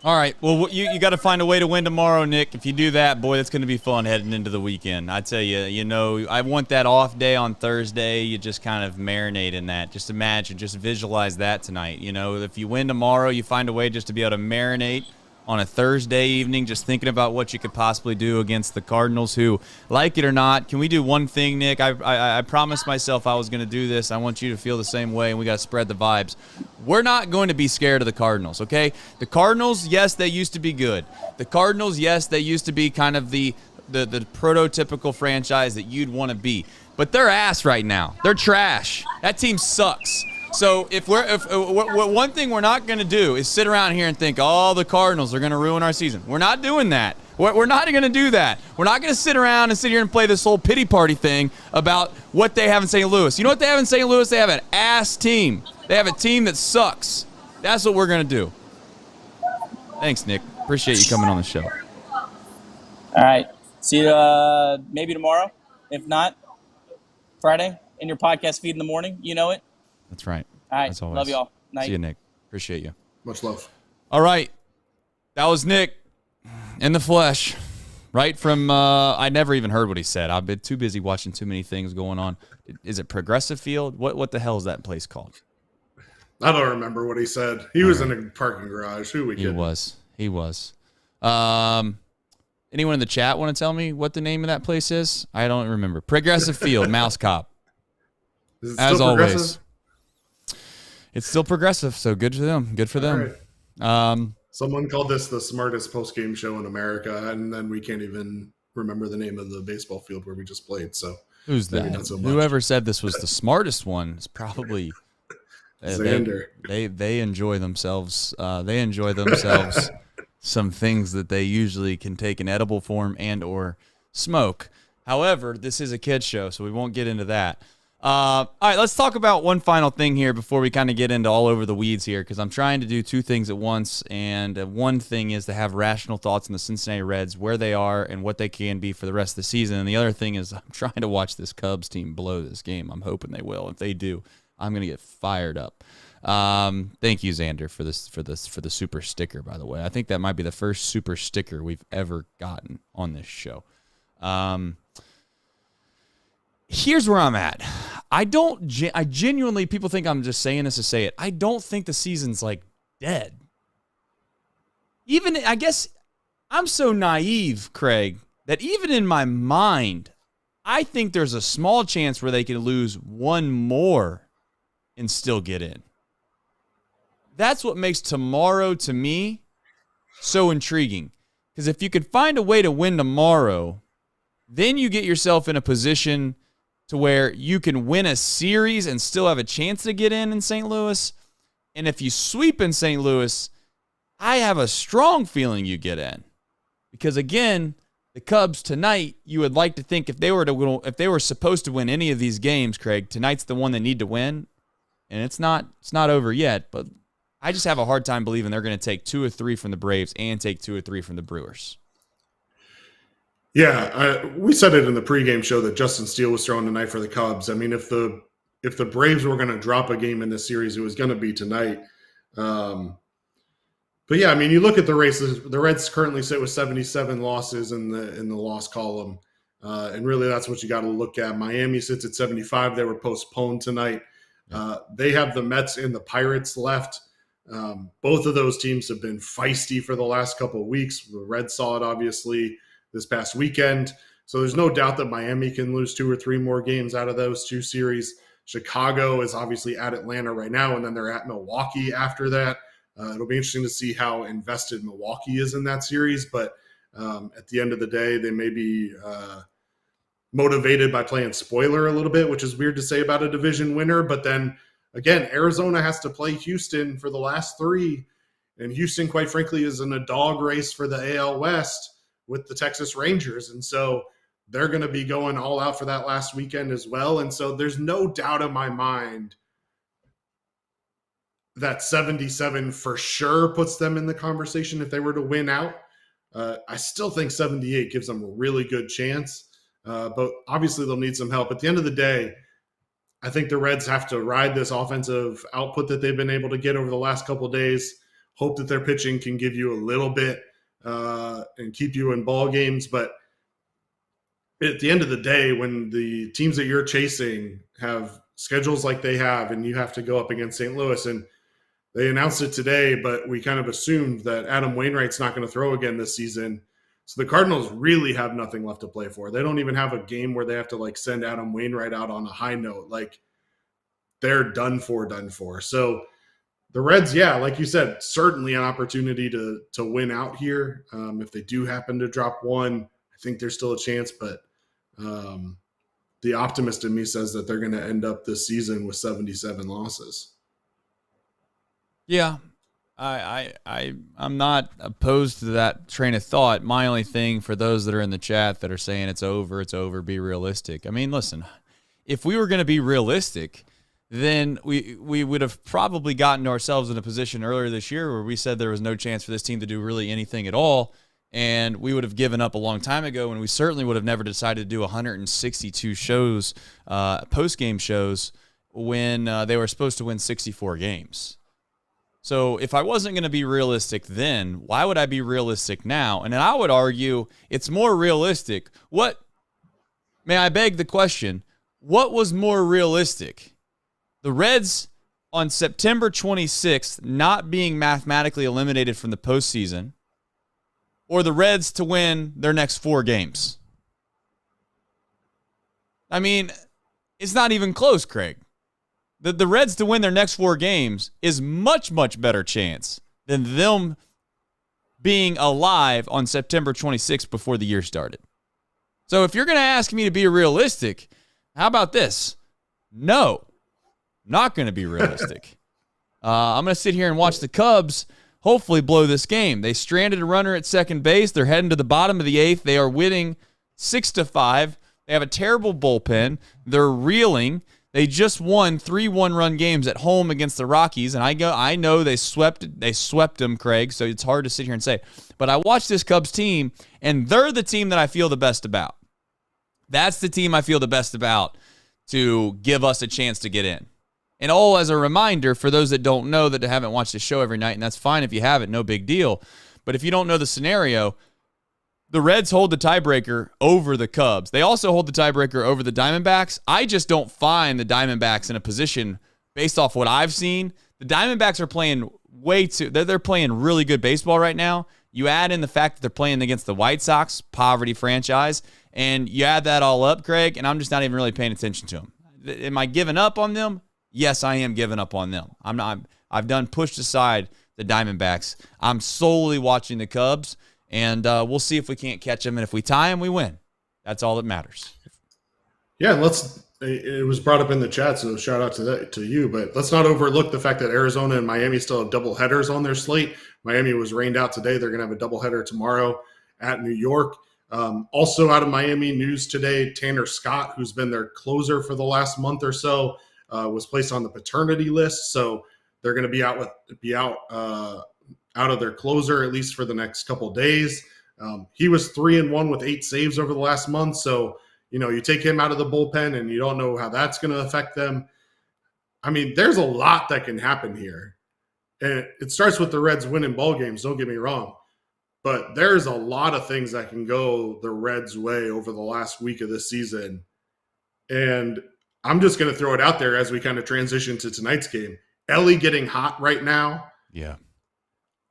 All right. Well, you got to find a way to win tomorrow, Nick. If you do that, boy, that's going to be fun heading into the weekend. I tell you, I want that off day on Thursday. You just kind of marinate in that. Just imagine, just visualize that tonight. If you win tomorrow, you find a way just to be able to marinate on a Thursday evening, just thinking about what you could possibly do against the Cardinals, who, like it or not, can we do one thing, Nick? I promised myself I was going to do this. I want you to feel the same way, and we got to spread the vibes. We're not going to be scared of the Cardinals, okay? The Cardinals, yes, they used to be good. The Cardinals, yes, they used to be kind of the prototypical franchise that you'd want to be. But they're ass right now. They're trash. That team sucks. So if one thing we're not going to do is sit around here and think, oh, the Cardinals are going to ruin our season. We're not doing that. We're not going to do that. We're not going to sit around and sit here and play this whole pity party thing about what they have in St. Louis. You know what they have in St. Louis? They have an ass team. They have a team that sucks. That's what we're going to do. Thanks, Nick. Appreciate you coming on the show. All right. See you maybe tomorrow. If not, Friday in your podcast feed in the morning. You know it. That's right. All right. As always. Love you all. Night. See you, Nick. Appreciate you. Much love. All right. That was Nick in the flesh. Right from, I never even heard what he said. I've been too busy watching too many things going on. Is it Progressive Field? What the hell is that place called? I don't remember what he said. He was in a parking garage. Who we kidding? He was. Anyone in the chat want to tell me what the name of that place is? I don't remember. Progressive Field, Mouse Cop. Is it As still always. progressive? It's still progressive, so good for them. Good for them. Right. Someone called this the smartest post-game show in America, and then we can't even remember the name of the baseball field where we just played. So who's that? not so much. Whoever said this was the smartest one is probably Xander. They enjoy themselves. They enjoy themselves some things that they usually can take in edible form and or smoke. However, this is a kid's show, so we won't get into that. All right, let's talk about one final thing here before we kind of get into all over the weeds here, because I'm trying to do two things at once, and one thing is to have rational thoughts on the Cincinnati Reds, where they are and what they can be for the rest of the season, and the other thing is I'm trying to watch this Cubs team blow this game. I'm hoping they will. If they do, I'm going to get fired up. Thank you, Xander, for the super sticker, by the way. I think that might be the first super sticker we've ever gotten on this show. Here's where I'm at. I genuinely, people think I'm just saying this to say it. I don't think the season's like dead. Even, I guess I'm so naive, Craig, that even in my mind, I think there's a small chance where they can lose one more and still get in. That's what makes tomorrow, to me, so intriguing. Because if you could find a way to win tomorrow, then you get yourself in a position to where you can win a series and still have a chance to get in St. Louis. And if you sweep in St. Louis, I have a strong feeling you get in. Because again, the Cubs tonight, you would like to think if they were supposed to win any of these games, Craig, tonight's the one they need to win. And it's not over yet, but I just have a hard time believing they're going to take 2 or 3 from the Braves and take 2 or 3 from the Brewers. Yeah, we said it in the pregame show that Justin Steele was throwing tonight for the Cubs. I mean, if the Braves were going to drop a game in this series, it was going to be tonight. But yeah, I mean, you look at the races. The Reds currently sit with 77 losses in the loss column, and really that's what you got to look at. Miami sits at 75. They were postponed tonight. They have the Mets and the Pirates left. Both of those teams have been feisty for the last couple of weeks. The Reds saw it, obviously. this past weekend. So there's no doubt that Miami can lose 2 or 3 more games out of those 2 series. Chicago is obviously at Atlanta right now, and then they're at Milwaukee after that. It'll be interesting to see how invested Milwaukee is in that series, but at the end of the day, they may be motivated by playing spoiler a little bit, which is weird to say about a division winner. But then again, Arizona has to play Houston for the last 3, and Houston, quite frankly, is in a dog race for the AL West with the Texas Rangers. And so they're going to be going all out for that last weekend as well. And so there's no doubt in my mind that 77 for sure puts them in the conversation if they were to win out. I still think 78 gives them a really good chance, but obviously they'll need some help. At the end of the day, I think the Reds have to ride this offensive output that they've been able to get over the last couple of days, hope that their pitching can give you a little bit and keep you in ball games. But at the end of the day, when the teams that you're chasing have schedules like they have, and you have to go up against St. Louis, and they announced it today, but we kind of assumed that Adam Wainwright's not going to throw again this season. So the Cardinals really have nothing left to play for. They don't even have a game where they have to like send Adam Wainwright out on a high note. Like they're done for. So the Reds, yeah, like you said, certainly an opportunity to win out here. If they do happen to drop one, I think there's still a chance, but the optimist in me says that they're going to end up this season with 77 losses. Yeah, I'm not opposed to that train of thought. My only thing for those that are in the chat that are saying it's over, be realistic. I mean, listen, if we were going to be realistic, then we would have probably gotten ourselves in a position earlier this year where we said there was no chance for this team to do really anything at all, and we would have given up a long time ago, and we certainly would have never decided to do 162 shows, post-game shows, when they were supposed to win 64 games. So if I wasn't going to be realistic then, why would I be realistic now? And then I would argue it's more realistic. May I beg the question, what was more realistic? The Reds on September 26th not being mathematically eliminated from the postseason, or the Reds to win their next 4 games? I mean, it's not even close, Craig. The Reds to win their next 4 games is much, much better chance than them being alive on September 26th before the year started. So if you're going to ask me to be realistic, how about this? No, not going to be realistic. I'm going to sit here and watch the Cubs hopefully blow this game. They stranded a runner at second base. They're heading to the bottom of the 8th. They are winning 6-5. They have a terrible bullpen. They're reeling. They just won 3 one-run games at home against the Rockies, and I know they swept them, Craig, so it's hard to sit here and say. But I watched this Cubs team, and they're the team that I feel the best about. That's the team I feel the best about to give us a chance to get in. And all as a reminder, for those that don't know, that haven't watched the show every night, and that's fine if you haven't, no big deal. But if you don't know the scenario, the Reds hold the tiebreaker over the Cubs. They also hold the tiebreaker over the Diamondbacks. I just don't find the Diamondbacks in a position, based off what I've seen. The Diamondbacks are playing they're playing really good baseball right now. You add in the fact that they're playing against the White Sox, poverty franchise, and you add that all up, Craig, and I'm just not even really paying attention to them. Am I giving up on them? Yes, I am giving up on them. I've done pushed aside the Diamondbacks. I'm solely watching the Cubs. And we'll see if we can't catch them. And if we tie them, we win. That's all that matters. Yeah, it was brought up in the chat, so shout out to you. But let's not overlook the fact that Arizona and Miami still have double headers on their slate. Miami was rained out today. They're going to have a double header tomorrow at New York. Also out of Miami news today, Tanner Scott, who's been their closer for the last month or so, was placed on the paternity list. So they're going to be out of their closer, at least for the next couple of days. He was 3-1 with 8 saves over the last month. So, you take him out of the bullpen and you don't know how that's going to affect them. I mean, there's a lot that can happen here. And it starts with the Reds winning ball games, don't get me wrong. But there's a lot of things that can go the Reds' way over the last week of this season. And I'm just going to throw it out there as we kind of transition to tonight's game. Ellie getting hot right now. Yeah.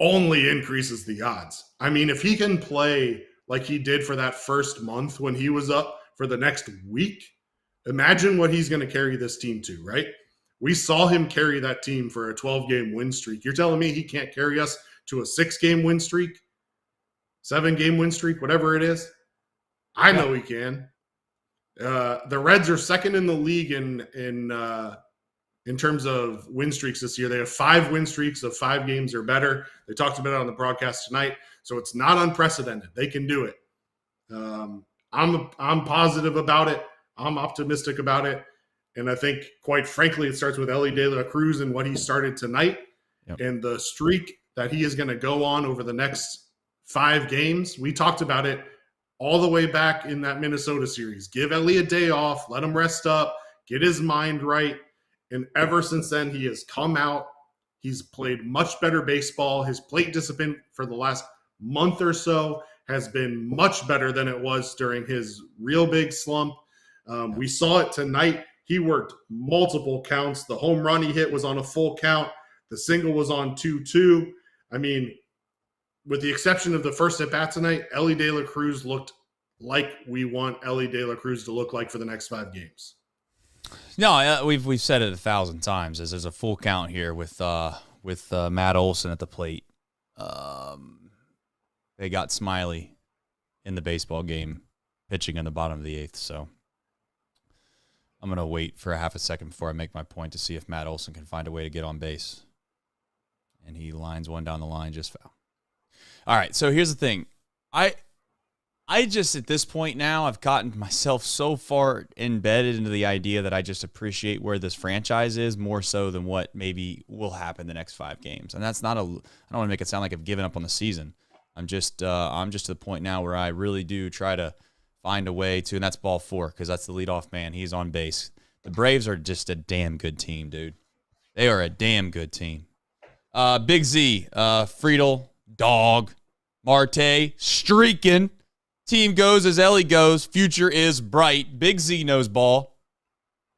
Only increases the odds. I mean, if he can play like he did for that first month when he was up for the next week, imagine what he's going to carry this team to, right? We saw him carry that team for a 12-game win streak. You're telling me he can't carry us to a 6-game win streak, 7-game win streak, whatever it is? I know he can. The Reds are second in the league in terms of win streaks this year. They have 5 win streaks of 5 games or better. They talked about it on the broadcast tonight, so it's not unprecedented. They can do it. I'm positive about it. I'm optimistic about it. And I think, quite frankly, it starts with Elly De La Cruz and what he started tonight, and the streak that he is going to go on over the next 5 games. We talked about it all the way back in that Minnesota series. Give Elly a day off, let him rest up, get his mind right. And ever since then, he has come out. He's played much better baseball. His plate discipline for the last month or so has been much better than it was during his real big slump. We saw it tonight. He worked multiple counts. The home run he hit was on a full count. The single was on 2-2. I mean, with the exception of the first at-bat tonight, Elly De La Cruz looked like we want Elly De La Cruz to look like for the next 5 games. No, we've said it 1,000 times. As there's a full count here with Matt Olson at the plate. They got Smiley in the baseball game, pitching in the bottom of the 8th. So I'm gonna wait for a half a second before I make my point to see if Matt Olson can find a way to get on base. And he lines one down the line, just foul. All right, so here's the thing. I just, at this point now, I've gotten myself so far embedded into the idea that I just appreciate where this franchise is more so than what maybe will happen the next 5 games. And that's not I don't want to make it sound like I've given up on the season. I'm just to the point now where I really do try to find a way to, and that's ball 4, because that's the leadoff man. He's on base. The Braves are just a damn good team, dude. They are a damn good team. Big Z, Friedel, Dog, Marte, streaking. Team goes as Elly goes. Future is bright. Big Z knows ball.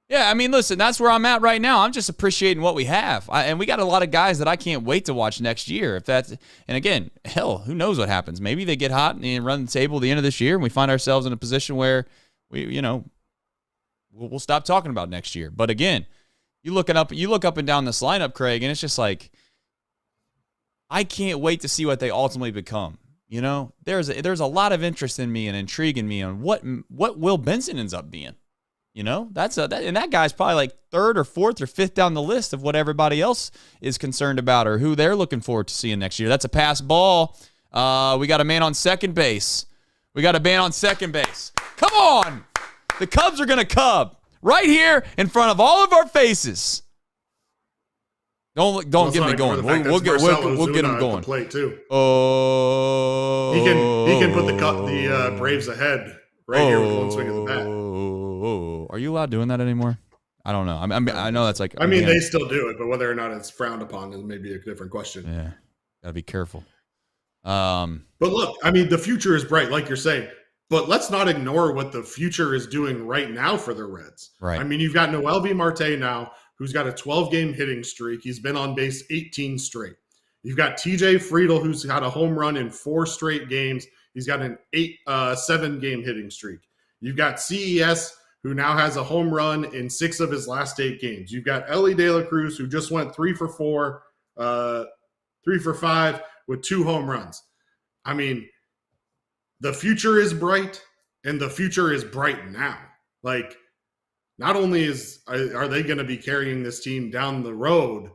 Yeah, I mean, listen, that's where I'm at right now. I'm just appreciating what we have. And we got a lot of guys that I can't wait to watch next year. And again, hell, who knows what happens? Maybe they get hot and run the table at the end of this year, and we find ourselves in a position where we'll stop talking about next year. But again, you look up and down this lineup, Craig, and it's just like, I can't wait to see what they ultimately become. You know, there's a lot of interest in me and intrigue in me on what Will Benson ends up being. You know, and that guy's probably like 3rd or 4th or 5th down the list of what everybody else is concerned about or who they're looking forward to seeing next year. That's a pass ball. We got a man on second base. Come on, the Cubs are gonna Cub right here in front of all of our faces. Don't get me going. We'll get him going. Plate too. Oh, he can put the Braves ahead here with one swing of the bat. Are you allowed doing that anymore? I don't know. I know that's like. They still do it, but whether or not it's frowned upon is maybe a different question. Yeah, gotta be careful. But look, the future is bright, like you're saying. But let's not ignore what the future is doing right now for the Reds. Right. You've got Noelvi Marte now, who's got a 12-game hitting streak. He's been on base 18 straight. You've got TJ Friedel, who's got a home run in 4 straight games. He's got an 7-game hitting streak. You've got CES, who now has a home run in 6 of his last 8 games. You've got Elly De La Cruz, who just went 3 for 4, 3 for 5 with 2 home runs. The future is bright, and the future is bright now. Like, not only are they going to be carrying this team down the road,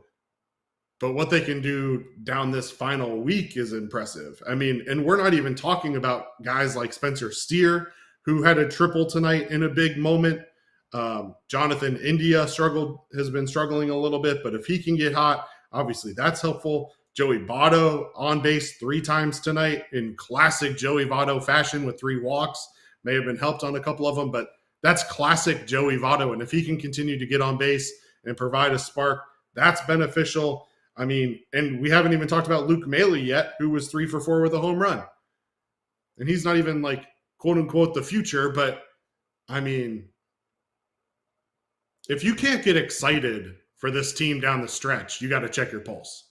but what they can do down this final week is impressive. And we're not even talking about guys like Spencer Steer, who had a triple tonight in a big moment. Jonathan India has been struggling a little bit, but if he can get hot, obviously that's helpful. Joey Votto on base 3 times tonight in classic Joey Votto fashion with 3 walks. May have been helped on a couple of them, but that's classic Joey Votto. And if he can continue to get on base and provide a spark, that's beneficial. And we haven't even talked about Luke Maile yet, who was 3 for 4 with a home run. And he's not even like, quote unquote, the future. But if you can't get excited for this team down the stretch, you got to check your pulse.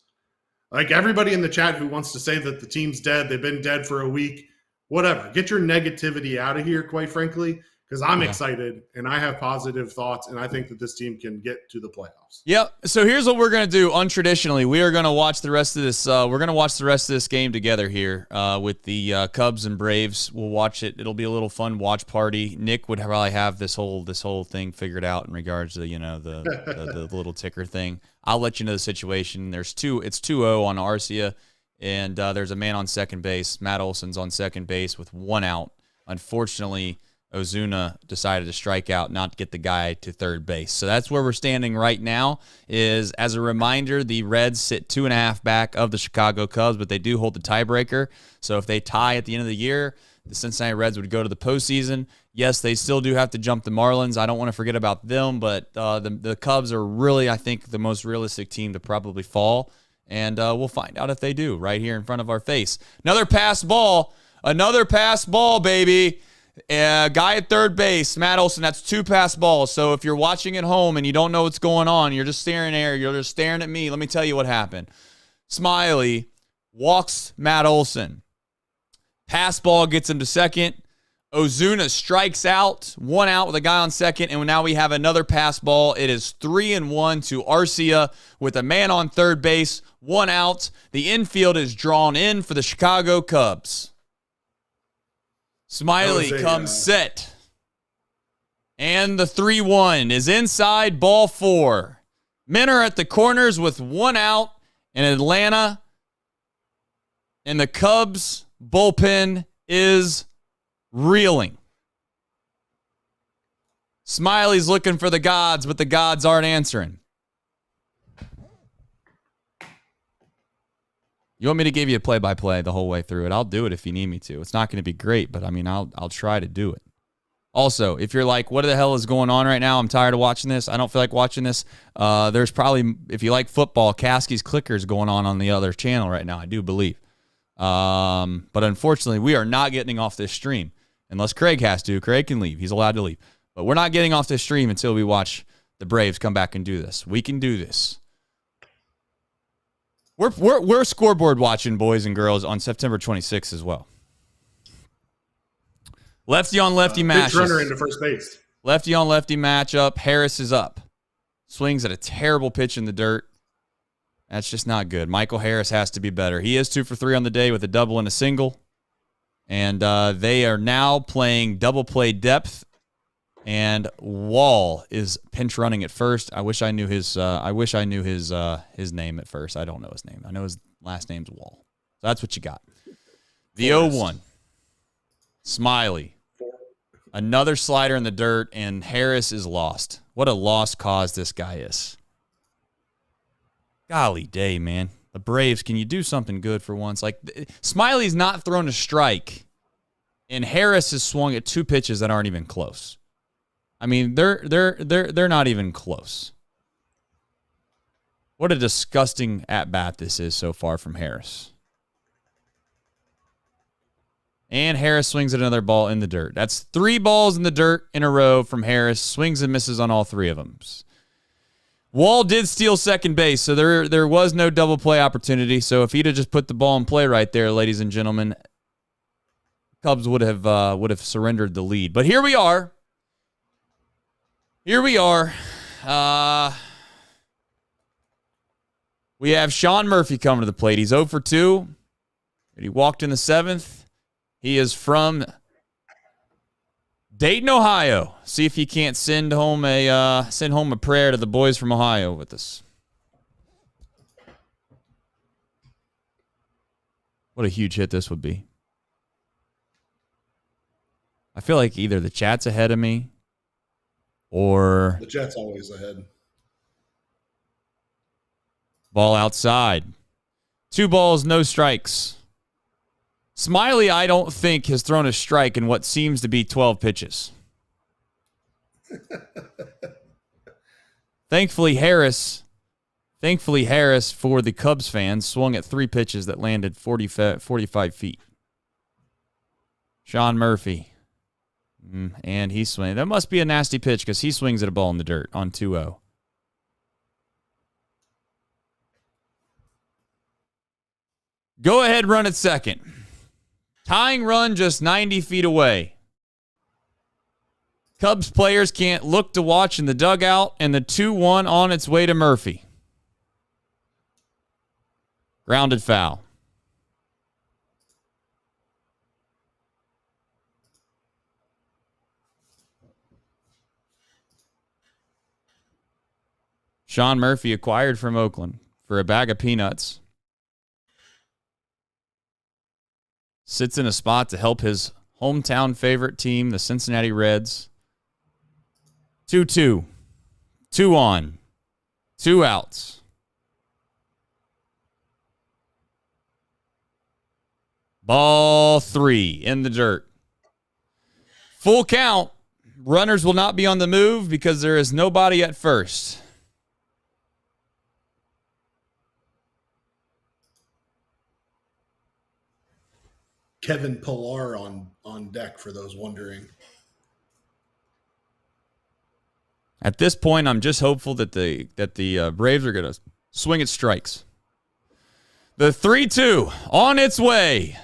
Like everybody in the chat who wants to say that the team's dead, they've been dead for a week. whatever. Get your negativity out of here, quite frankly, because I'm excited and I have positive thoughts, and I think that this team can get to the playoffs. Yep. So here's what we're gonna do. Untraditionally, we are gonna watch the rest of this. We're gonna watch the rest of this game together here with the Cubs and Braves. We'll watch it. It'll be a little fun watch party. Nick would probably have this whole thing figured out in regards to the little ticker thing. I'll let you know the situation. It's 2-0 on Arcia, and there's a man on second base. Matt Olson's on second base with one out. Unfortunately, Ozuna decided to strike out, not get the guy to third base. So that's where we're standing right now. Is, as a reminder, the Reds sit 2.5 back of the Chicago Cubs, but they do hold the tiebreaker. So if they tie at the end of the year, the Cincinnati Reds would go to the postseason. Yes, they still do have to jump the Marlins. I don't want to forget about them, but the Cubs are really, I think, the most realistic team to probably fall. And we'll find out if they do right here in front of our face. Another pass ball, baby. Guy at third base, Matt Olson, that's 2 pass balls. So if you're watching at home and you don't know what's going on, you're just staring there, you're just staring at me, let me tell you what happened. Smiley walks Matt Olson. Pass ball gets him to second. Ozuna strikes out, 1 out with a guy on second, and now we have another pass ball. It is 3-1 to Arcia with a man on third base, 1 out. The infield is drawn in for the Chicago Cubs. Smiley comes set. And the 3-1 is inside, ball 4. Men are at the corners with 1 out in Atlanta. And the Cubs bullpen is reeling. Smiley's looking for the gods, but the gods aren't answering. You want me to give you a play-by-play the whole way through it? I'll do it if you need me to. It's not going to be great, but I mean, I'll try to do it. Also, if you're like, what the hell is going on right now? I'm tired of watching this. I don't feel like watching this. There's probably, if you like football, Caskey's Clickers going on the other channel right now, I do believe. But unfortunately, we are not getting off this stream. Unless Craig has to. Craig can leave. He's allowed to leave. But we're not getting off this stream until we watch the Braves come back and do this. We can do this. We're scoreboard watching, boys and girls, on September 26th as well. Lefty on lefty match. Runner into first base. Lefty on lefty matchup. Harris is up. Swings at a terrible pitch in the dirt. That's just not good. Michael Harris has to be better. He is 2 for 3 on the day with a double and a single. And they are now playing double play depth. And Wall is pinch running at first. I wish I knew his name at first. I don't know his name. I know his last name's Wall. So that's what you got. The 0-1. Smiley. Another slider in the dirt, and Harris is lost. What a lost cause this guy is. Golly day, man. The Braves, can you do something good for once? Like, Smiley's not thrown a strike, and Harris has swung at 2 pitches that aren't even close. I mean, they're not even close. What a disgusting at-bat this is so far from Harris. And Harris swings at another ball in the dirt. That's 3 balls in the dirt in a row from Harris. Swings and misses on all 3 of them. Wall did steal second base, so there was no double play opportunity. So if he'd have just put the ball in play right there, ladies and gentlemen, Cubs would have surrendered the lead. But here we are. Here we are. We have Sean Murphy coming to the plate. He's 0 for 2. And he walked in the 7th. He is from Dayton, Ohio. See if he can't send home a prayer to the boys from Ohio with us. What a huge hit this would be. I feel like either the chat's ahead of me or the chat's always ahead. Ball outside. 2 balls, no strikes. Smiley, I don't think, has thrown a strike in what seems to be 12 pitches. Thankfully, Harris, for the Cubs fans, swung at 3 pitches that landed 45 feet. Sean Murphy. And he swings. That must be a nasty pitch because he swings at a ball in the dirt on 2-0. Go ahead, run at second. Tying run just 90 feet away. Cubs players can't look to watch in the dugout, and the 2-1 on its way to Murphy. Grounded foul. Sean Murphy acquired from Oakland for a bag of peanuts. Sits in a spot to help his hometown favorite team, the Cincinnati Reds. 2-2. 2 on. 2 outs. Ball 3 in the dirt. Full count. Runners will not be on the move because there is nobody at first. Kevin Pillar on deck for those wondering. At this point, I'm just hopeful that the Braves are going to swing at strikes. The 3-2 on its way.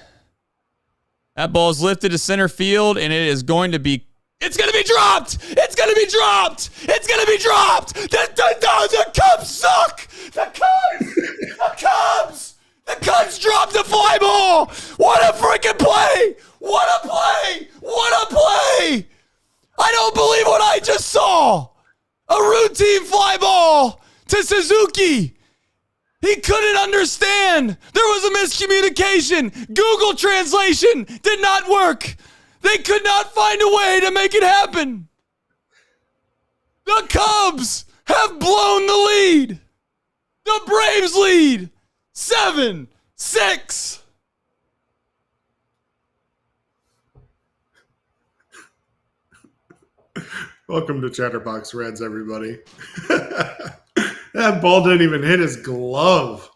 That ball is lifted to center field, and it is going to be. It's going to be dropped. It's going to be dropped. It's going to be dropped. The Cubs suck. The Cubs. The Cubs dropped the fly ball. What a freaking play. What a play. What a play. I don't believe what I just saw. A routine fly ball to Suzuki. He couldn't understand. There was a miscommunication. Google translation did not work. They could not find a way to make it happen. The Cubs have blown the lead. The Braves lead 7-6. Welcome to Chatterbox Reds, everybody. That ball didn't even hit his glove.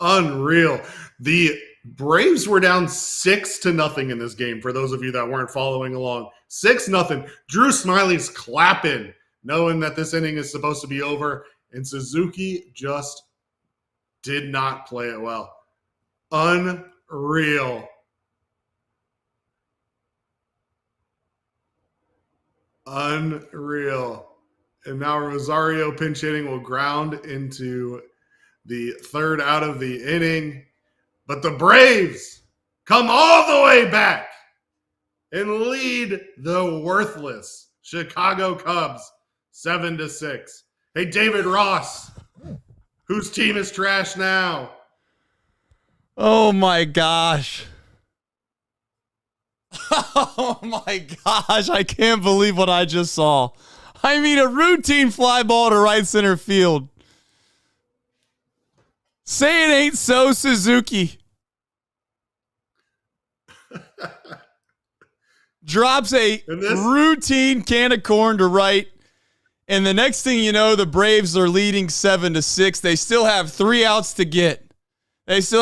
Unreal. The Braves were down 6-0 in this game, for those of you that weren't following along. 6-0. Drew Smiley's clapping, knowing that this inning is supposed to be over, and Suzuki just did not play it well. Unreal. Unreal. And now Rosario pinch hitting will ground into the third out of the inning. But the Braves come all the way back and lead the worthless Chicago Cubs 7-6. Hey, David Ross, whose team is trash now? Oh, my gosh. Oh, my gosh. I can't believe what I just saw. I mean, a routine fly ball to right center field. Say it ain't so, Suzuki. Drops a routine can of corn to right. And the next thing you know, the Braves are leading 7-6. They still have 3 outs to get. Let's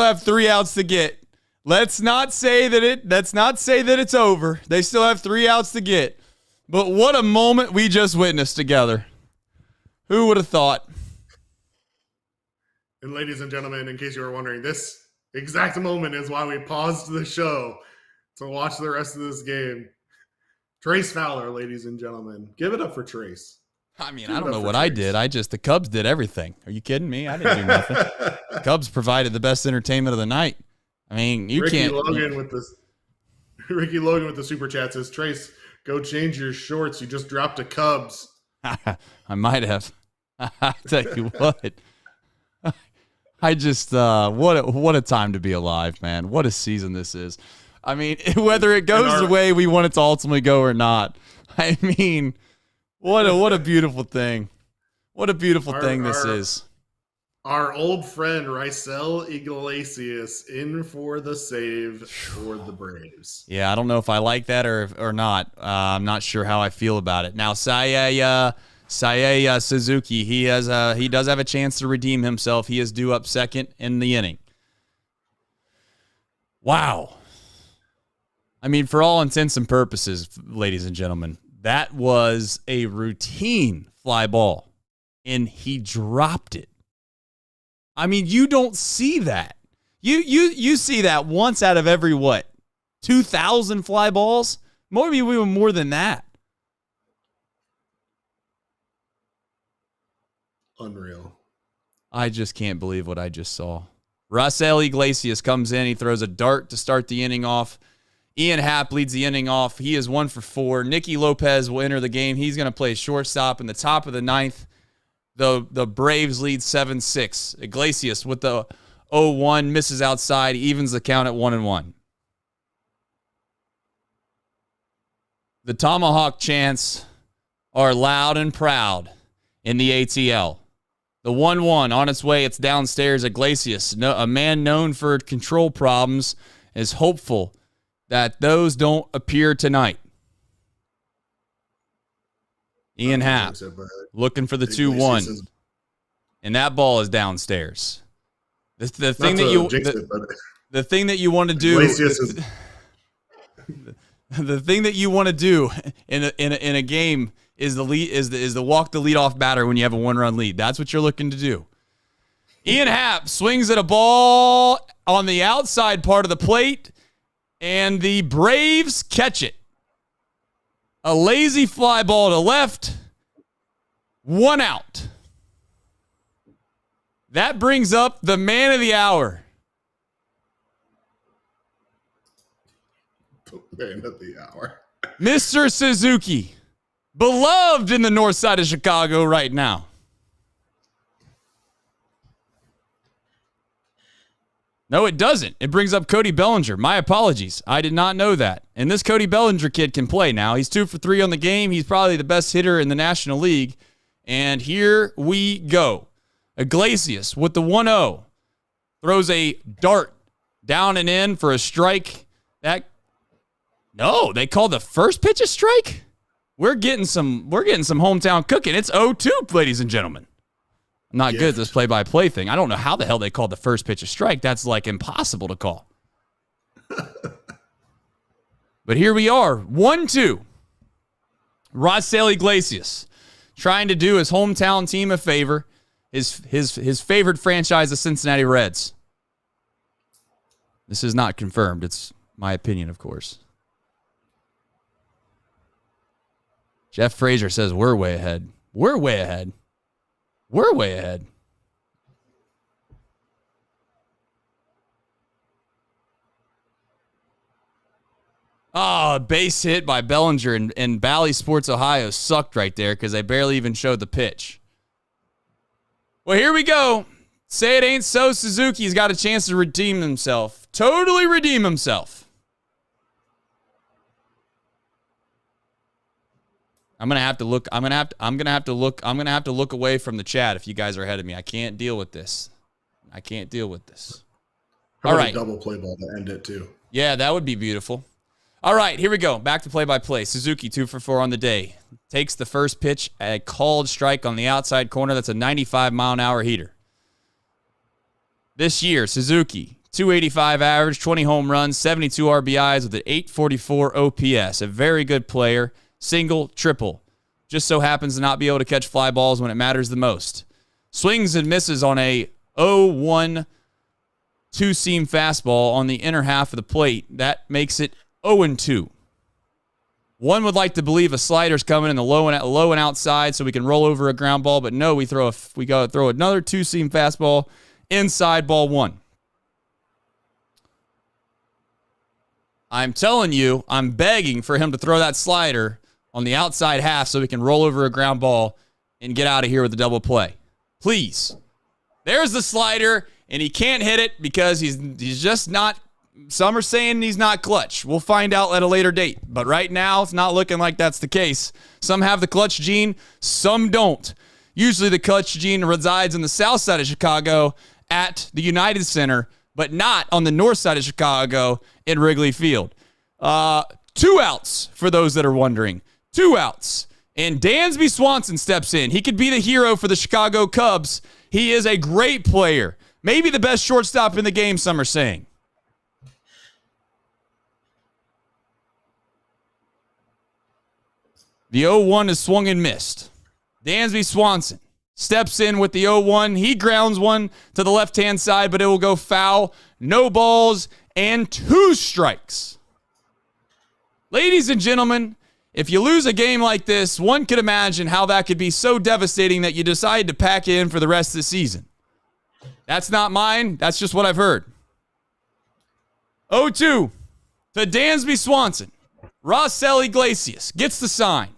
not say that it's over. They still have 3 outs to get. But what a moment we just witnessed together. Who would have thought? And ladies and gentlemen, in case you were wondering, this exact moment is why we paused the show to watch the rest of this game. Trace Fowler, ladies and gentlemen. Give it up for Trace. I mean, I don't know what I did. The Cubs did everything. Are you kidding me? I didn't do nothing. The Cubs provided the best entertainment of the night. I mean, Ricky Logan with the super chat says, Trace, go change your shorts. You just dropped a Cubs. I might have. I tell you what. I just what a time to be alive, man. What a season this is. I mean, whether it goes the way we want it to ultimately go or not. I mean, what a beautiful thing. What a beautiful thing this is. Our old friend Raisel Iglesias in for the save for the Braves. Yeah, I don't know if I like that or not. I'm not sure how I feel about it. Now, Seiya Suzuki, he does have a chance to redeem himself. He is due up second in the inning. Wow. I mean, for all intents and purposes, ladies and gentlemen, that was a routine fly ball, and he dropped it. I mean, you don't see that. You see that once out of every, what, 2,000 fly balls? Maybe even more than that. Unreal. I just can't believe what I just saw. Raisel Iglesias comes in. He throws a dart to start the inning off. Ian Happ leads the inning off. He is 1 for 4. Nicky Lopez will enter the game. He's going to play shortstop in the top of the ninth. The Braves lead 7-6. Iglesias with the 0-1, misses outside, evens the count at 1-1. The Tomahawk chants are loud and proud in the ATL. The 1-1 on its way. It's downstairs. Iglesias, a man known for control problems, is hopeful that those don't appear tonight. Ian Happ looking for the 2-1. And that ball is downstairs. The thing that you want to do. The thing that you want to do in a game is the walk the leadoff batter when you have a 1-run lead. That's what you're looking to do. Ian Happ swings at a ball on the outside part of the plate, and the Braves catch it. A lazy fly ball to left, 1 out. That brings up the man of the hour. Man of the hour. Mr. Suzuki, beloved in the north side of Chicago right now. No, it doesn't. It brings up Cody Bellinger. My apologies. I did not know that. And this Cody Bellinger kid can play now. He's 2 for 3 on the game. He's probably the best hitter in the National League. And here we go. Iglesias with the 1-0. Throws a dart down and in for a strike. No, they called the first pitch a strike? We're getting some hometown cooking. It's 0-2, ladies and gentlemen. I'm not good at this play-by-play thing. I don't know how the hell they called the first pitch a strike. That's like impossible to call. But here we are, 1-2. Raisel Iglesias trying to do his hometown team a favor. His favorite franchise, the Cincinnati Reds. This is not confirmed. It's my opinion, of course. Jeff Frazier says we're way ahead. We're way ahead. We're way ahead. Oh, base hit by Bellinger, and Bally Sports Ohio sucked right there because they barely even showed the pitch. Well, here we go. Say it ain't so. Suzuki's got a chance to redeem himself. Totally redeem himself. I'm gonna have to look away from the chat if you guys are ahead of me. I can't deal with this. All right. Double play ball to end it too. Yeah, that would be beautiful. All right, here we go. Back to play-by-play. Suzuki 2 for 4 on the day. Takes the first pitch, a called strike on the outside corner. That's a 95-mile-an-hour heater. This year, Suzuki, 285 average, 20 home runs, 72 RBIs with an 844 OPS. A very good player. Single, triple. Just so happens to not be able to catch fly balls when it matters the most. Swings and misses on a 0-1 two-seam fastball on the inner half of the plate. That makes it 0-2. One would like to believe a slider's coming in the low and outside so we can roll over a ground ball, but no, we got to throw another two-seam fastball inside, ball 1. I'm telling you, I'm begging for him to throw that slider on the outside half so we can roll over a ground ball and get out of here with a double play. Please. There's the slider, and he can't hit it because he's just not. Some are saying he's not clutch. We'll find out at a later date. But right now, it's not looking like that's the case. Some have the clutch gene, some don't. Usually the clutch gene resides in the south side of Chicago at the United Center, but not on the north side of Chicago in Wrigley Field. 2 outs for those that are wondering. 2 outs. And Dansby Swanson steps in. He could be the hero for the Chicago Cubs. He is a great player. Maybe the best shortstop in the game, some are saying. The 0-1 is swung and missed. Dansby Swanson steps in with the 0-1. He grounds one to the left-hand side, but it will go foul. No balls and 2 strikes. Ladies and gentlemen, if you lose a game like this, one could imagine how that could be so devastating that you decide to pack it in for the rest of the season. That's not mine. That's just what I've heard. 0-2 to Dansby Swanson. Rosell Iglesias gets the sign.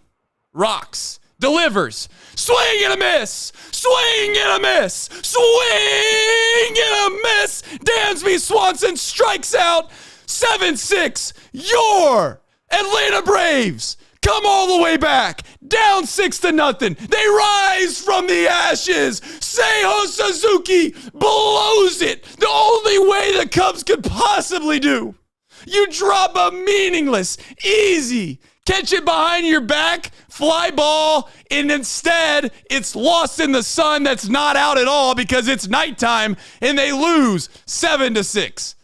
Rocks. Delivers. Swing and a miss. Swing and a miss. Swing and a miss. Dansby Swanson strikes out. 7-6. Your Atlanta Braves come all the way back. Down 6-0. They rise from the ashes. Seiho Suzuki blows it the only way the Cubs could possibly do. You drop a meaningless, easy, catch it behind your back, fly ball, and instead it's lost in the sun that's not out at all because it's nighttime, and they lose 7-6.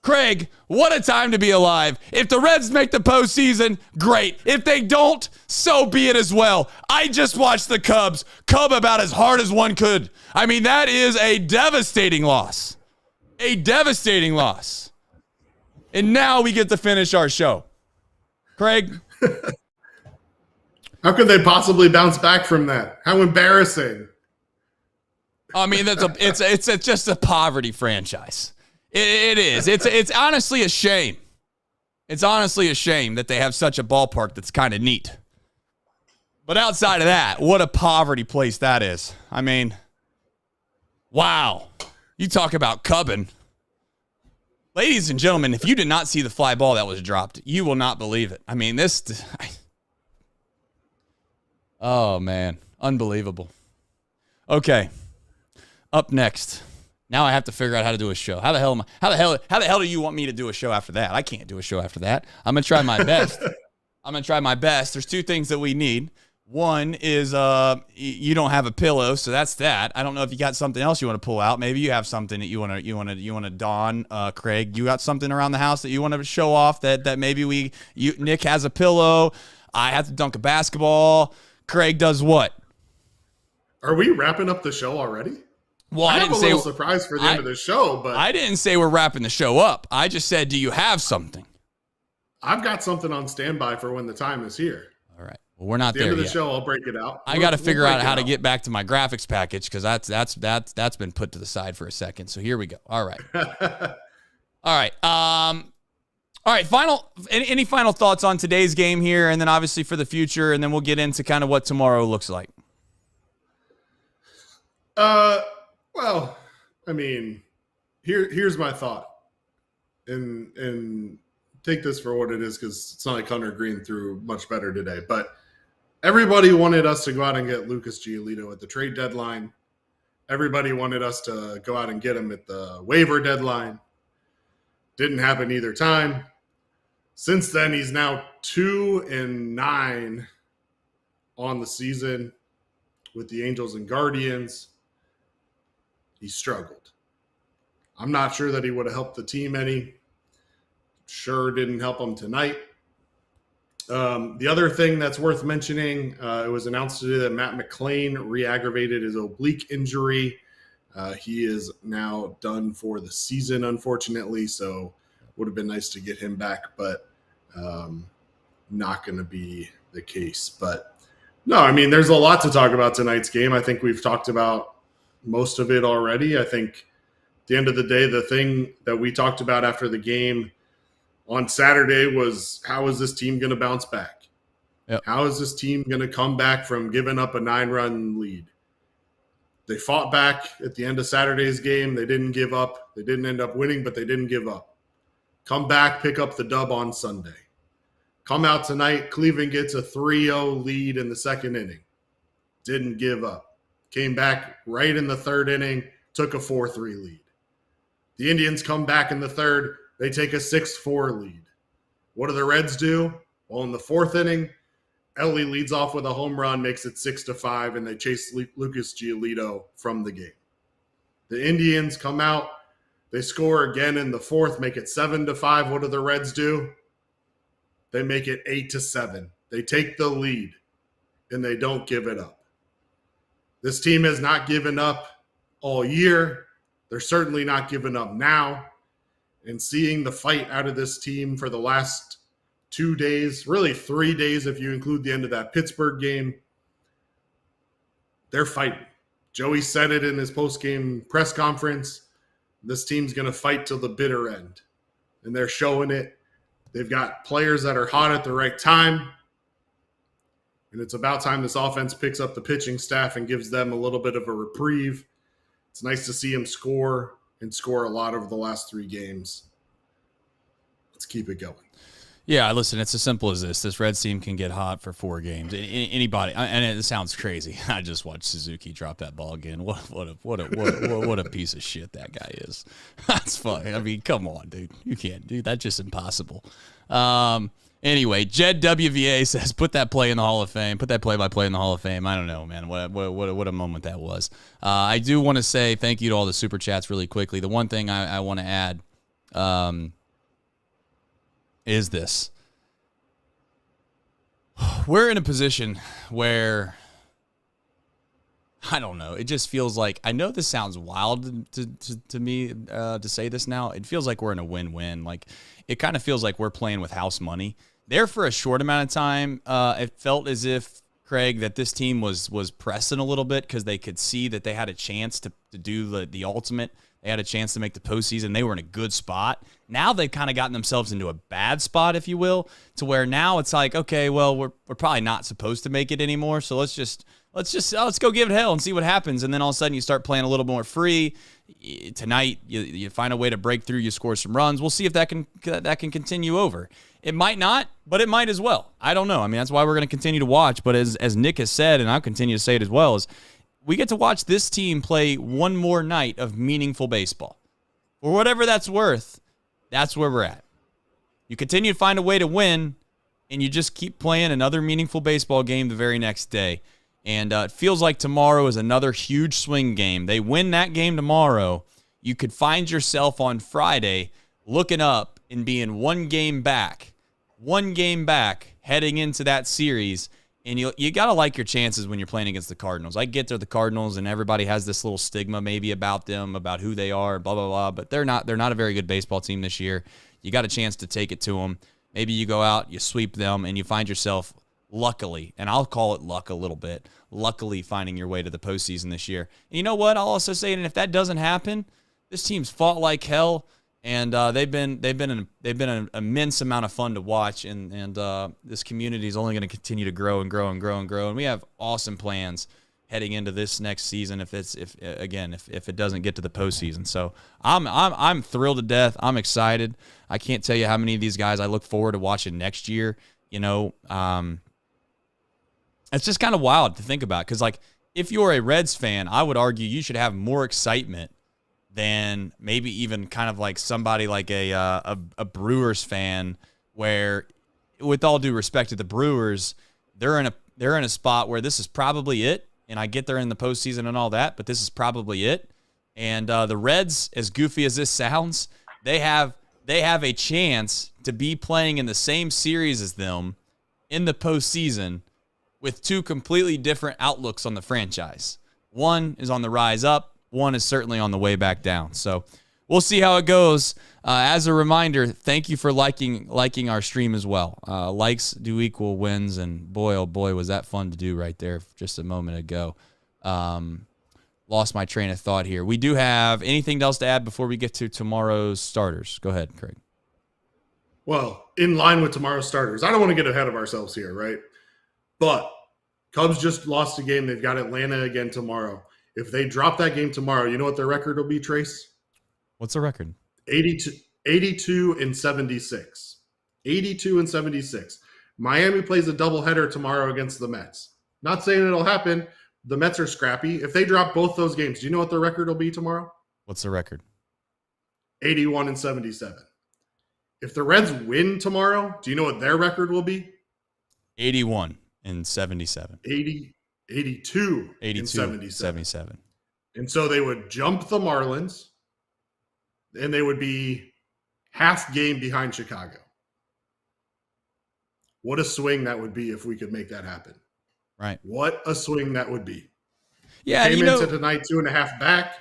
Craig, what a time to be alive. If the Reds make the postseason, great. If they don't, so be it as well. I just watched the Cubs cub about as hard as one could. I mean, that is a devastating loss. A devastating loss. And now we get to finish our show. Craig? How could they possibly bounce back from that? How embarrassing. I mean, it's just a poverty franchise. It is. It's honestly a shame. It's honestly a shame that they have such a ballpark that's kind of neat. But outside of that, what a poverty place that is. I mean, wow. You talk about cubbing. Ladies and gentlemen, if you did not see the fly ball that was dropped, you will not believe it. I mean, oh, man. Unbelievable. Okay. Up next. Now I have to figure out how to do a show. How the hell do you want me to do a show after that? I can't do a show after that. I'm going to try my best. There's two things that we need. One is you don't have a pillow, so that's that. I don't know if you got something else you want to pull out. Maybe you have something that you want to don, Craig. You got something around the house that you want to show off that maybe Nick has a pillow. I have to dunk a basketball. Craig does what? Are we wrapping up the show already? Well, I have a little surprise for the end of the show, but I didn't say we're wrapping the show up. I just said, do you have something? I've got something on standby for when the time is here. All right. Well, we're not there yet. At the end of the show, I'll break it out. I got to figure out how to get back to my graphics package because that's been put to the side for a second. So here we go. All right. All right. All right. Any final thoughts on today's game here, and then obviously for the future, and then we'll get into kind of what tomorrow looks like. Well, I mean, here's my thought, and take this for what it is because it's not like Hunter Green threw much better today. But everybody wanted us to go out and get Lucas Giolito at the trade deadline. Everybody wanted us to go out and get him at the waiver deadline. Didn't happen either time. Since then, he's now 2-9 on the season with the Angels and Guardians. He struggled. I'm not sure that he would have helped the team any. Sure didn't help him tonight. The other thing that's worth mentioning, it was announced today that Matt McClain re-aggravated his oblique injury. He is now done for the season, unfortunately, so would have been nice to get him back, but not going to be the case. But no, I mean, there's a lot to talk about tonight's game. I think we've talked about most of it already. I think at the end of the day, the thing that we talked about after the game on Saturday was, how is this team going to bounce back? Yep. How is this team going to come back from giving up a 9-run lead? They fought back at the end of Saturday's game. They didn't give up. They didn't end up winning, but they didn't give up. Come back, pick up the dub on Sunday. Come out tonight, Cleveland gets a 3-0 lead in the second inning. Didn't give up. Came back right in the third inning, took a 4-3 lead. The Indians come back in the third. They take a 6-4 lead. What do the Reds do? Well, in the fourth inning, Ellie leads off with a home run, makes it 6-5, and they chase Lucas Giolito from the game. The Indians come out. They score again in the fourth, make it 7-5. What do the Reds do? They make it 8-7. They take the lead, and they don't give it up. This team has not given up all year. They're certainly not giving up now. And seeing the fight out of this team for the last 2 days, really 3 days if you include the end of that Pittsburgh game. They're fighting. Joey said it in his post-game press conference. This team's going to fight till the bitter end. And they're showing it. They've got players that are hot at the right time. And it's about time this offense picks up the pitching staff and gives them a little bit of a reprieve. It's nice to see him score and score a lot over the last 3 games. Let's keep it going. Yeah, listen, it's as simple as this. This Reds team can get hot for 4 games. Anybody, and it sounds crazy. I just watched Suzuki drop that ball again. What a piece of shit that guy is. That's funny. I mean, come on, dude. You can't do that. That's just impossible. Anyway, Jed WVA says, put that play in the Hall of Fame. Put that play-by-play in the Hall of Fame. I don't know, man. What a moment that was. I do want to say thank you to all the Super Chats really quickly. The one thing I want to add is this. We're in a position where, I don't know, it just feels like, I know this sounds wild to me to say this now. It feels like we're in a win-win. Like, it kind of feels like we're playing with house money. There for a short amount of time, it felt as if, Craig, that this team was pressing a little bit because they could see that they had a chance to do the ultimate. They had a chance to make the postseason. They were in a good spot. Now they've kind of gotten themselves into a bad spot, if you will, to where now it's like, okay, well, we're probably not supposed to make it anymore. So let's go give it hell and see what happens. And then all of a sudden you start playing a little more free. Tonight you find a way to break through. You score some runs. We'll see if that can continue over. It might not, but it might as well. I don't know. I mean, that's why we're going to continue to watch. But as Nick has said, and I'll continue to say it as well, is we get to watch this team play one more night of meaningful baseball. For whatever that's worth, that's where we're at. You continue to find a way to win, and you just keep playing another meaningful baseball game the very next day. And it feels like tomorrow is another huge swing game. They win that game tomorrow, you could find yourself on Friday looking up and being one game back heading into that series. And you got to like your chances when you're playing against the Cardinals. I get they're the Cardinals, and everybody has this little stigma maybe about them, about who they are, blah, blah, blah. But they're not a very good baseball team this year. You got a chance to take it to them. Maybe you go out, you sweep them, and you find yourself luckily, and I'll call it luck a little bit, luckily finding your way to the postseason this year. And you know what? I'll also say, and if that doesn't happen, this team's fought like hell. And they've been an immense amount of fun to watch, and this community is only going to continue to grow and grow and grow and grow. And we have awesome plans heading into this next season if it doesn't get to the postseason. So I'm thrilled to death. I'm excited. I can't tell you how many of these guys I look forward to watching next year. You know, it's just kind of wild to think about because, like, if you're a Reds fan, I would argue you should have more excitement than maybe even kind of like somebody like a Brewers fan, where, with all due respect to the Brewers, they're in a spot where this is probably it. And I get they're in the postseason and all that, but this is probably it. And the Reds, as goofy as this sounds, they have a chance to be playing in the same series as them in the postseason with 2 completely different outlooks on the franchise. One is on the rise up. One is certainly on the way back down. So we'll see how it goes. As a reminder, thank you for liking our stream as well. Likes do equal wins, and boy, oh boy, was that fun to do right there just a moment ago. Lost my train of thought here. We do have anything else to add before we get to tomorrow's starters? Go ahead, Craig. Well, in line with tomorrow's starters, I don't want to get ahead of ourselves here, right? But Cubs just lost a game. They've got Atlanta again tomorrow. If they drop that game tomorrow, you know what their record will be, Trace? What's the record? 82 and 76. 82 and 76. Miami plays a doubleheader tomorrow against the Mets. Not saying it'll happen. The Mets are scrappy. If they drop both those games, do you know what their record will be tomorrow? What's the record? 81 and 77. If the Reds win tomorrow, do you know what their record will be? 81 and 77. 82 and 77. And so they would jump the Marlins, and they would be half game behind Chicago. What a swing that would be if we could make that happen. Right. What a swing that would be. Yeah, Came into tonight 2.5 back.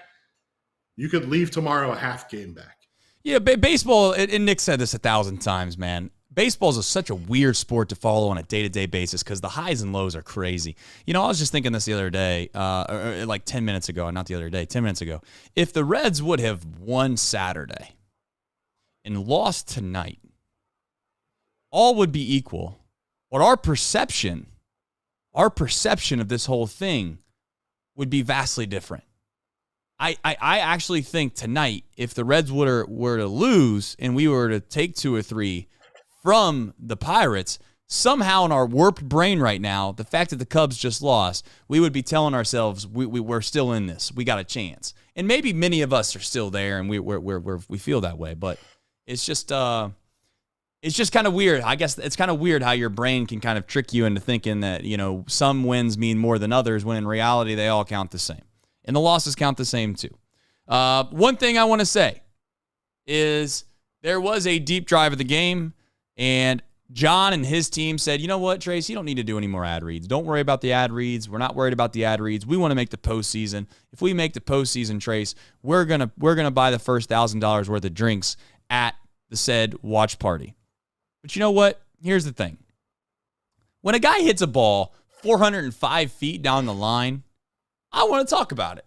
You could leave tomorrow a half game back. Yeah, baseball, and Nick said this 1,000 times, man. baseball is such a weird sport to follow on a day-to-day basis because the highs and lows are crazy. You know, I was just thinking this the other day, like 10 minutes ago, not the other day, 10 minutes ago. If the Reds would have won Saturday and lost tonight, all would be equal. But our perception of this whole thing would be vastly different. I actually think tonight, if the Reds were to lose and we were to take 2 or 3 from the Pirates, somehow in our warped brain right now, the fact that the Cubs just lost, we would be telling ourselves we're still in this. We got a chance. And maybe many of us are still there and we feel that way. But it's just kind of weird. I guess it's kind of weird how your brain can kind of trick you into thinking that, you know, some wins mean more than others when in reality they all count the same. And the losses count the same too. One thing I want to say is there was a deep drive of the game, and John and his team said, you know what, Trace, you don't need to do any more ad reads. Don't worry about the ad reads. We're not worried about the ad reads. We want to make the postseason. If we make the postseason, Trace, we're gonna buy the first $1,000 worth of drinks at the said watch party. But you know what? Here's the thing. When a guy hits a ball 405 feet down the line, I want to talk about it.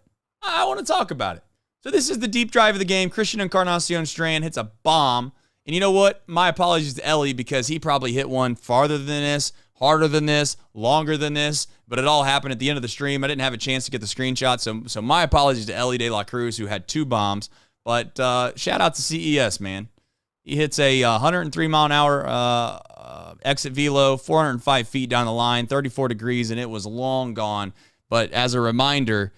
So this is the deep drive of the game. Christian Encarnacion Strand hits a bomb. And you know what? My apologies to Ellie because he probably hit one farther than this, harder than this, longer than this. But it all happened at the end of the stream. I didn't have a chance to get the screenshot. So my apologies to Ellie De La Cruz, who had 2 bombs. But shout out to CES, man. He hits a 103-mile-an-hour exit velo, 405 feet down the line, 34 degrees, and it was long gone. But as a reminder,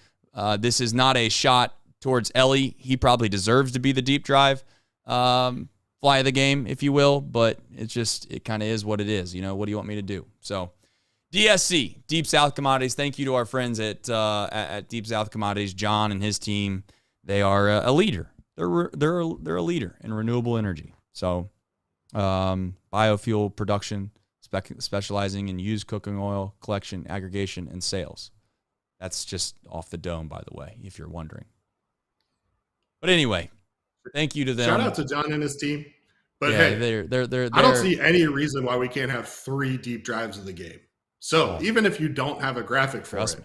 this is not a shot towards Ellie. He probably deserves to be the deep drive fly of the game, if you will. But it kind of is what it is. You know, what do you want me to do? So DSC, Deep South Commodities. Thank you to our friends at Deep South Commodities, John and his team. They are a leader. They're a leader in renewable energy. So biofuel production, specializing in used cooking oil collection, aggregation, and sales. That's just off the dome, by the way, if you're wondering. But anyway, thank you to them. Shout out to John and his team. But yeah, hey, they're I don't see any reason why we can't have 3 deep drives of the game. So even if you don't have a graphic for it,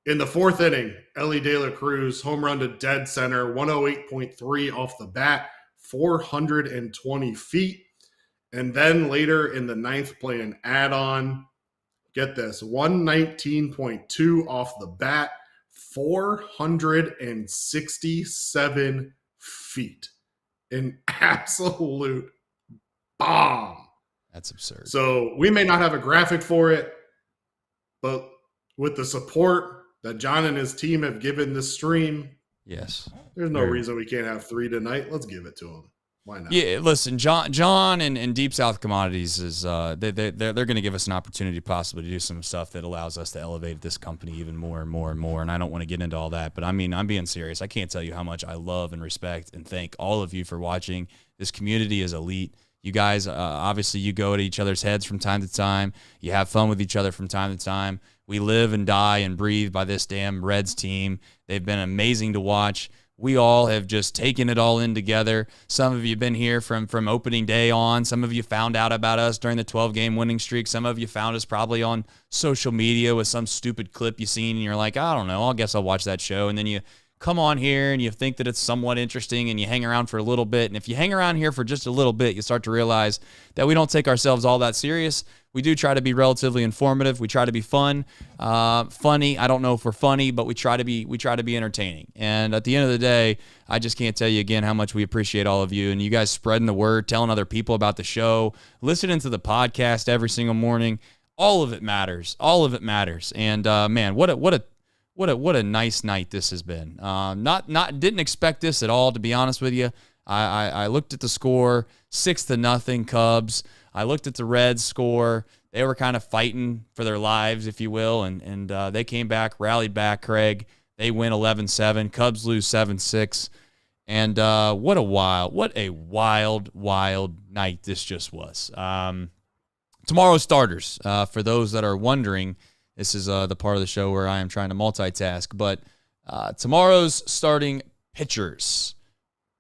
in the 4th inning, Ellie De La Cruz home run to dead center, 108.3 off the bat, 420 feet. And then later in the 9th, play an add-on. Get this, 119.2 off the bat, 467 feet. An absolute bomb. That's absurd. So we may not have a graphic for it, but with the support that John and his team have given this stream, yes, there's no reason we can't have 3 tonight. Let's give it to them. Why not? Yeah, listen, John and Deep South Commodities is they're going to give us an opportunity possibly to do some stuff that allows us to elevate this company even more and more and more. And I don't want to get into all that, but I mean, I'm being serious. I can't tell you how much I love and respect and thank all of you for watching. This community is elite. You guys, obviously, you go at each other's heads from time to time. You have fun with each other from time to time. We live and die and breathe by this damn Reds team. They've been amazing to watch. We all have just taken it all in together. Some of you have been here from opening day on. Some of you found out about us during the 12-game winning streak. Some of you found us probably on social media with some stupid clip you seen, and you're like, I don't know, I guess I'll watch that show. And then you come on here and you think that it's somewhat interesting and you hang around for a little bit. And if you hang around here for just a little bit, you start to realize that we don't take ourselves all that serious. We do try to be relatively informative. We try to be fun, funny. I don't know if we're funny, but we try to be entertaining. And at the end of the day, I just can't tell you again how much we appreciate all of you and you guys spreading the word, telling other people about the show, listening to the podcast every single morning. All of it matters. All of it matters. And man, what a nice night this has been. Didn't expect this at all, to be honest with you. I looked at the score, 6-0 Cubs. I looked at the Reds score. They were kind of fighting for their lives, if you will, and they came back, rallied back, Craig. They win 11-7. Cubs lose 7-6. And what a wild night this just was. Tomorrow's starters, for those that are wondering, this is the part of the show where I am trying to multitask. But tomorrow's starting pitchers.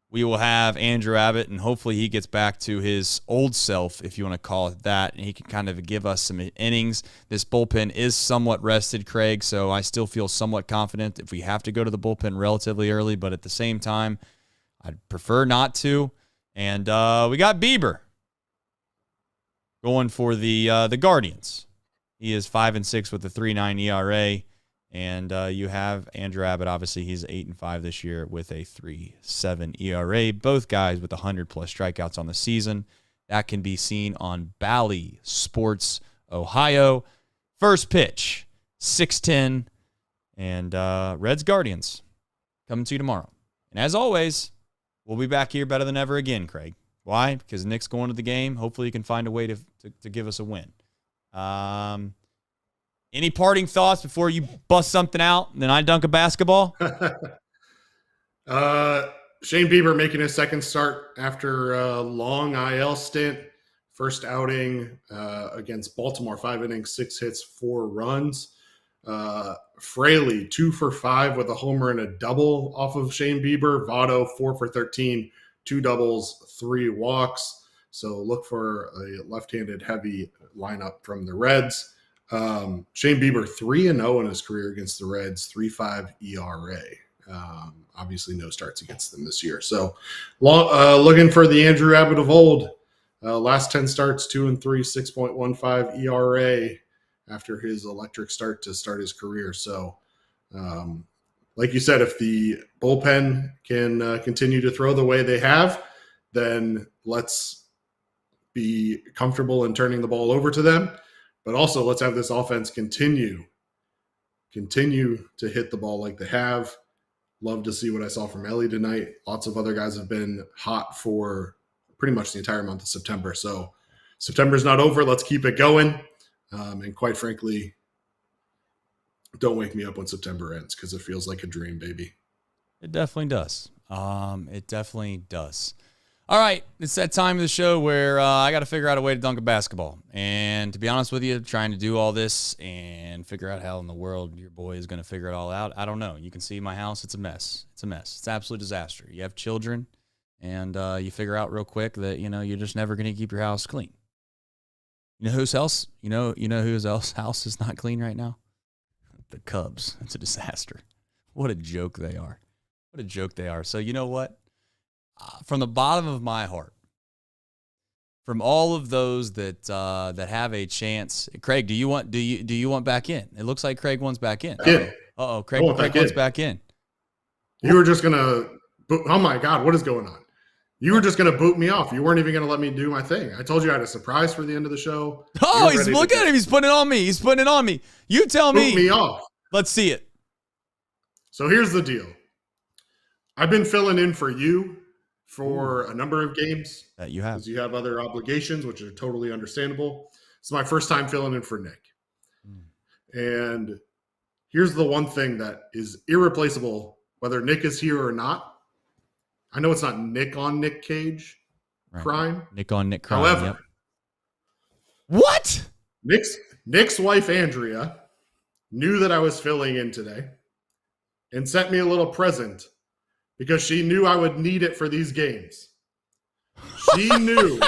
we will have Andrew Abbott, and hopefully he gets back to his old self, if you want to call it that, and he can kind of give us some innings. This bullpen is somewhat rested, Craig, so I still feel somewhat confident if we have to go to the bullpen relatively early, but at the same time, I'd prefer not to. And we got Bieber going for the Guardians. He is 5-6 with a 3.9 ERA. And you have Andrew Abbott. Obviously, he's 8-5 this year with a 3.7 ERA. Both guys with 100+ strikeouts on the season. That can be seen on Bally Sports Ohio. First pitch, 6:10, and Reds Guardians coming to you tomorrow. And as always, we'll be back here better than ever again, Craig. Why? Because Nick's going to the game. Hopefully, he can find a way to give us a win. Any parting thoughts before you bust something out and then I dunk a basketball? Shane Bieber making his second start after a long IL stint. First outing against Baltimore, 5 innings, 6 hits, 4 runs. Fraley, 2 for 5 with a homer and a double off of Shane Bieber. Votto, 4 for 13, 2 doubles, 3 walks. So look for a left-handed heavy lineup from the Reds. Shane Bieber 3-0 in his career against the Reds, 3.5 ERA. Obviously no starts against them this year. So looking for the Andrew Abbott of old. Last 10 starts, 2-3, 6.15 ERA after his electric start to start his career. So like you said, if the bullpen can continue to throw the way they have, then let's be comfortable in turning the ball over to them. But also, let's have this offense continue to hit the ball like they have. Love to see what I saw from Ellie tonight. Lots of other guys have been hot for pretty much the entire month of September. So September's not over. Let's keep it going. And quite frankly, don't wake me up when September ends because it feels like a dream, baby. It definitely does. It definitely does. All right, it's that time of the show where I got to figure out a way to dunk a basketball. And to be honest with you, trying to do all this and figure out how in the world your boy is going to figure it all out, I don't know. You can see my house. It's a mess. It's a mess. It's an absolute disaster. You have children, and you figure out real quick that, you're just never going to keep your house clean. You know whose else? You know whose else house is not clean right now? The Cubs. It's a disaster. What a joke they are. What a joke they are. So you know what? From the bottom of my heart, from all of those that have a chance, Craig, do you want back in? It looks like Craig wants back in. Yeah. Craig wants back in. You were just gonna. Oh my God, what is going on? You were just gonna boot me off. You weren't even gonna let me do my thing. I told you I had a surprise for the end of the show. Oh, look at him. He's putting it on me. He's putting it on me. You tell me. Boot me off. Let's see it. So here's the deal. I've been filling in for you for a number of games. That you have. Because you have other obligations, which are totally understandable. It's my first time filling in for Nick. And here's the one thing that is irreplaceable, whether Nick is here or not. I know it's not Nick on Nick Cage crime. Nick on Nick crime. However, yep. What? Nick's wife, Andrea, knew that I was filling in today and sent me a little present because she knew I would need it for these games. She knew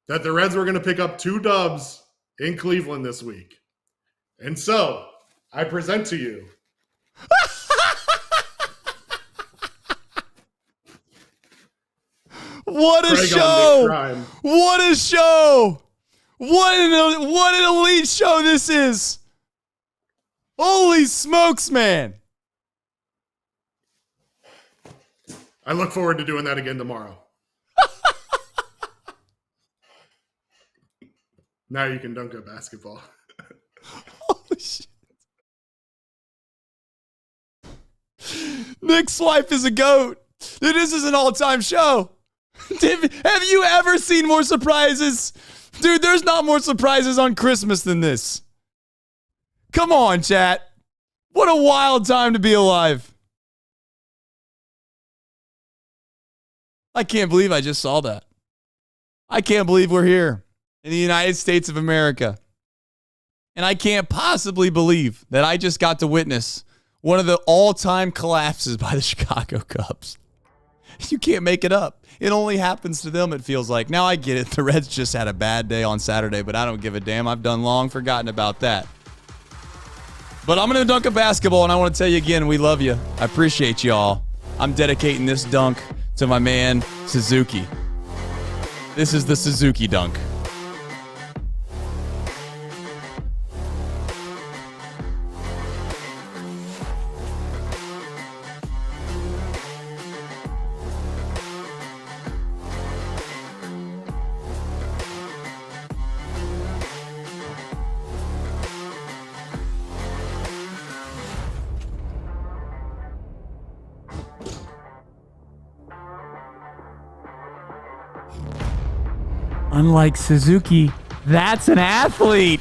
that the Reds were going to pick up 2 dubs in Cleveland this week. And so I present to you what a Craig show! What a show! What an elite show this is! Holy smokes, man! I look forward to doing that again tomorrow. Now you can dunk a basketball. Holy shit. Nick's wife is a goat. Dude, this is an all-time show. Have you ever seen more surprises? Dude, there's not more surprises on Christmas than this. Come on, chat. What a wild time to be alive. I can't believe I just saw that. I can't believe we're here in the United States of America. And I can't possibly believe that I just got to witness one of the all-time collapses by the Chicago Cubs. You can't make it up. It only happens to them, it feels like. Now I get it. The Reds just had a bad day on Saturday, but I don't give a damn. I've done long forgotten about that. But I'm going to dunk a basketball, and I want to tell you again, we love you. I appreciate y'all. I'm dedicating this dunk to my man, Suzuki. This is the Suzuki dunk. Unlike Suzuki, that's an athlete.